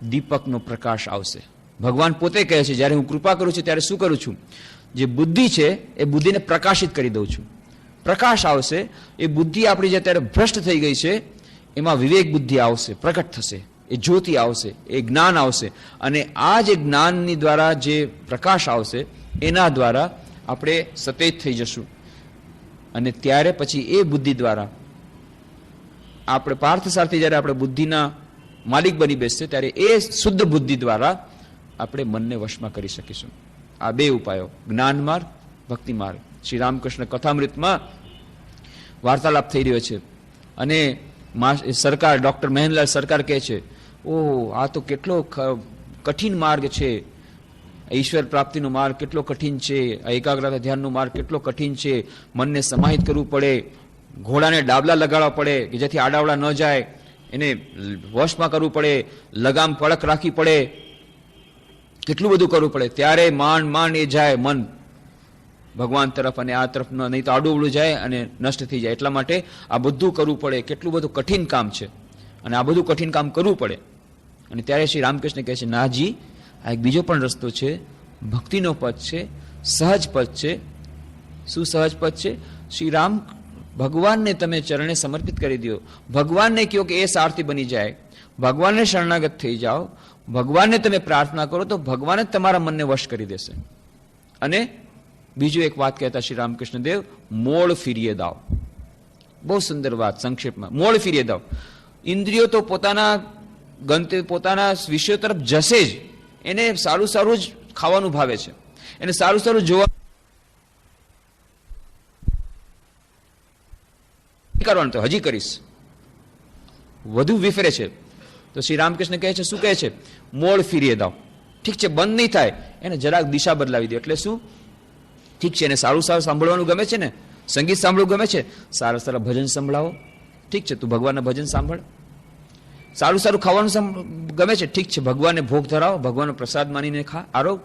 દીપકનો પ્રકાશ આવશે. ભગવાન પોતે કહે છે, જ્યારે હું કૃપા કરું છું ત્યારે શું કરું છું? જે બુદ્ધિ છે એ બુદ્ધિને પ્રકાશિત કરી દઉં છું. પ્રકાશ આવશે, એ બુદ્ધિ આપણી જે અત્યારે ભ્રષ્ટ થઈ ગઈ છે, એમાં વિવેક બુદ્ધિ આવશે, પ્રકટ થશે, એ જ્યોતિ આવશે, એ જ્ઞાન આવશે, અને આ જે જ્ઞાનની દ્વારા જે પ્રકાશ આવશે, એના દ્વારા આપણે સતેજ થઈ જશું. અને ત્યારે પછી એ બુદ્ધિ દ્વારા આપણે પાર્થ સારથી જ્યારે આપણે બુદ્ધિના માલિક બની બેસશે, ત્યારે એ શુદ્ધ બુદ્ધિ દ્વારા આપણે મનને વશમાં કરી શકીશું. આ બે ઉપાયો, જ્ઞાન માર્ગ, ભક્તિ માર્ગ. શ્રી રામકૃષ્ણ કથામૃતમાં વાર્તાલાપ થઈ રહ્યો છે, અને સરકાર, ડોક્ટર મહેનલાલ સરકાર કહે છે, ઓહ આ તો કેટલો કઠિન માર્ગ છે, ઈશ્વર પ્રાપ્તિનો માર્ગ કેટલો કઠિન છે, આ એકાગ્રતા ધ્યાનનો માર્ગ કેટલો કઠિન છે, મનને સમાહિત કરવું પડે, ઘોડાને ડાબલા લગાડવા પડે કે જેથી આડાવડા ન જાય, એને વશમાં કરવું પડે, લગામ કડક રાખવી પડે, કેટલું બધું કરવું પડે, ત્યારે માંડ એ જાય મન ભગવાન તરફ, અને આ તરફ નહીં તો આડું જાય અને નષ્ટ થઈ જાય. એટલા માટે આ બધું કરવું પડે, કેટલું બધું કઠિન કામ છે, અને આ બધું કઠિન કામ કરવું પડે. અને ત્યારે શ્રી રામકૃષ્ણ કહે છે, નાજી આ એક બીજો પણ રસ્તો છે, ભક્તિનો પદ છે, સહજ પદ છે. શું સહજ પદ છે? શ્રી રામ ભગવાનને તમે ચરણે સમર્પિત કરી દો, ભગવાનને કહો કે એ સારથી બની જાય, ભગવાનને શરણાગત થઈ જાઓ, ભગવાનને તમે પ્રાર્થના કરો તો ભગવાન જ તમારા મનને વશ કરી દેશે. અને બીજું એક વાત કહેતા શ્રી રામકૃષ્ણ દેવ, મોડ ફીરીએ દાવ. બહુ સુંદર વાત, સંક્ષેપમાં મોડ ફીરીએ દાવ. ઇન્દ્રિયો તો પોતાના ગંતવ્ય, પોતાના વિષયો તરફ જશે જ, એને સારું સારું જ ખાવાનું ભાવે છે, એને સારું સારું જોવા કરવાનું, તો હજી કરીશ, વધુ વિફરે છે. તો શ્રી રામકૃષ્ણ કહે છે, શું કહે છે? મોડ ફીરીએ દાવ. ઠીક છે, બંધ નહીં થાય, એને જરાક દિશા બદલાવી દો. એટલે શું? ઠીક છે, એને સારું સારું સાંભળવાનું ગમે છે ને, સંગીત સાંભળવું ગમે છે, સારા સારા ભજન સંભળાવો. ઠીક છે, તું ભગવાનના ભજન સાંભળ. સારું સારું ખાવાનું ગમે છે, ઠીક છે, ભગવાનને ભોગ ધરાવો, ભગવાનનો પ્રસાદ માનીને ખા. આરોગ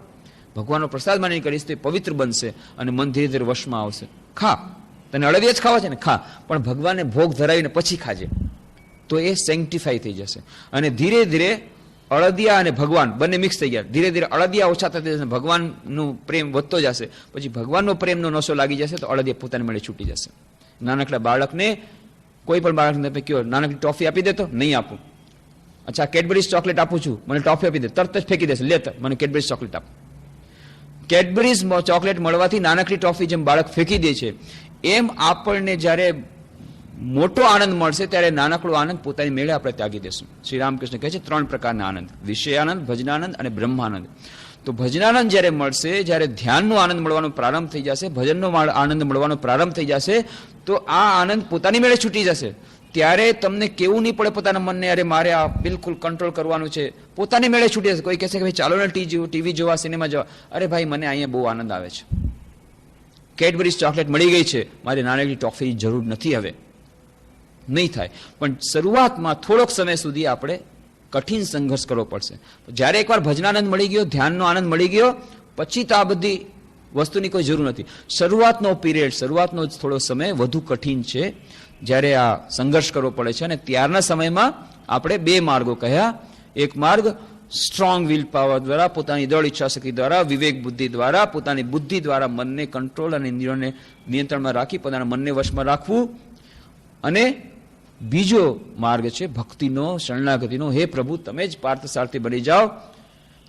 ભગવાનનો પ્રસાદ માનીને કરીશ તો એ પવિત્ર બનશે અને મન ધીરે ધીરે વશમાં આવશે. ખા, તને અળદિયા જ ખાવા છે ને, ખા, પણ ભગવાનને ભોગ ધરાવીને પછી ખાજે, તો એ સેન્ક્ટિફાઈ થઈ જશે. અને ધીરે ધીરે અળદિયા અને ભગવાન બંને મિક્સ થઈ ગયા. ધીરે ધીરે અળદિયા ઓછા થતા જશે, ભગવાનનું પ્રેમ વધતો જશે. પછી ભગવાનનો પ્રેમનો નશો લાગી જશે તો અળદિયા પોતાને મળે છૂટી જશે. નાનકડા બાળકને, કોઈ પણ બાળકને તમે કહો નાનકડી ટોફી આપી દેતો, નહીં આપું. અચ્છા, કેડબરીઝ ચોકલેટ આપું છું, મને ટોફી આપી દે, તરત જ ફેંકી દેશે, લે મને કેડબરીઝ ચોકલેટ આપ. કેડબરીઝ ચોકલેટ મળવાથી નાનકડી ટોફી જેમ બાળક ફેંકી દે છે, એમ આપણને જ્યારે મોટો આનંદ મળશે ત્યારે નાનકડો આનંદ પોતાની મેળે આપણે ત્યાગી દેશું. શ્રી રામકૃષ્ણ કહે છે 3 પ્રકારના આનંદ, વિષયાનંદ, ભજનાનંદ અને બ્રહ્માનંદ. તો ભજનાનંદ જ્યારે મળશે, જ્યારે ધ્યાનનો આનંદ મળવાનો પ્રારંભ થઈ જશે, ભજનનો આનંદ મળવાનો પ્રારંભ થઈ જશે, તો આ આનંદ પોતાની મેળે છૂટી જશે. ત્યારે તમને કેવું નહીં પડે પોતાના મનને, અરે મારે આ બિલકુલ કંટ્રોલ કરવાનું છે, પોતાની મેળે છૂટી જશે. કોઈ કહેશે કે ભાઈ ચાલો ને ટીવી જોવા, સિનેમા જોવા, અરે ભાઈ મને અહીંયા બહુ આનંદ આવે છે, કેડબરીઝ ચોકલેટ મળી ગઈ છે, મારે નાનકડી ટોફીની જરૂર નથી, હવે નહીં થાય. પણ શરૂઆતમાં થોડોક સમય સુધી આપણે કઠિન સંઘર્ષ કરવો પડશે. જ્યારે એકવાર ભજનાનંદ મળી ગયો, ધ્યાનનો આનંદ મળી ગયો, પછી તો આ બધી વસ્તુની કોઈ જરૂર નથી. શરૂઆતનો પીરિયડ, શરૂઆતનો થોડો સમય વધુ કઠિન છે, જ્યારે આ સંઘર્ષ કરવો પડે છે. અને ત્યારના સમયમાં આપણે 2 માર્ગો કહ્યા. એક માર્ગ સ્ટ્રોંગ વિલ પાવર દ્વારા, પોતાની દળ ઈચ્છાશક્તિ દ્વારા, વિવેક બુદ્ધિ દ્વારા, પોતાની બુદ્ધિ દ્વારા મનને કંટ્રોલ અને ઇન્દ્રિયોને નિયંત્રણમાં રાખી પોતાના મનને વશમાં રાખવું. અને બીજો માર્ગ છે ભક્તિનો, શરણાગતિનો. હે પ્રભુ, તમે જ પાર્થસારથી બની જાઓ,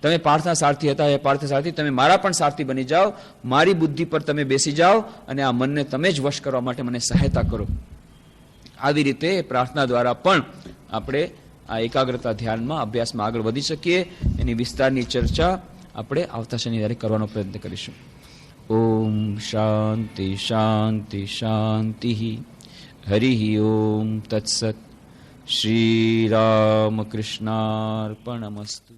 તમે પ્રાર્થના સારથી હતા, હે પાર્થસારથી તમે મારા પણ સારથી બની જાઓ, મારી બુદ્ધિ પર તમે બેસી જાઓ અને આ મનને તમે જ વશ કરવા માટે મને સહાયતા કરો. આવી રીતે પ્રાર્થના દ્વારા પણ આપણે આ એકાગ્રતા ધ્યાનમાં, અભ્યાસમાં આગળ વધી શકીએ. એની વિસ્તારની ચર્ચા આપણે આવતા શનિવારે કરવાનો પ્રયત્ન કરીશું. ઓમ શાંતિ શાંતિ શાંતિ. હરિ ઓમ તત્સત. શ્રી રામકૃષ્ણાર્પણમસ્તુ.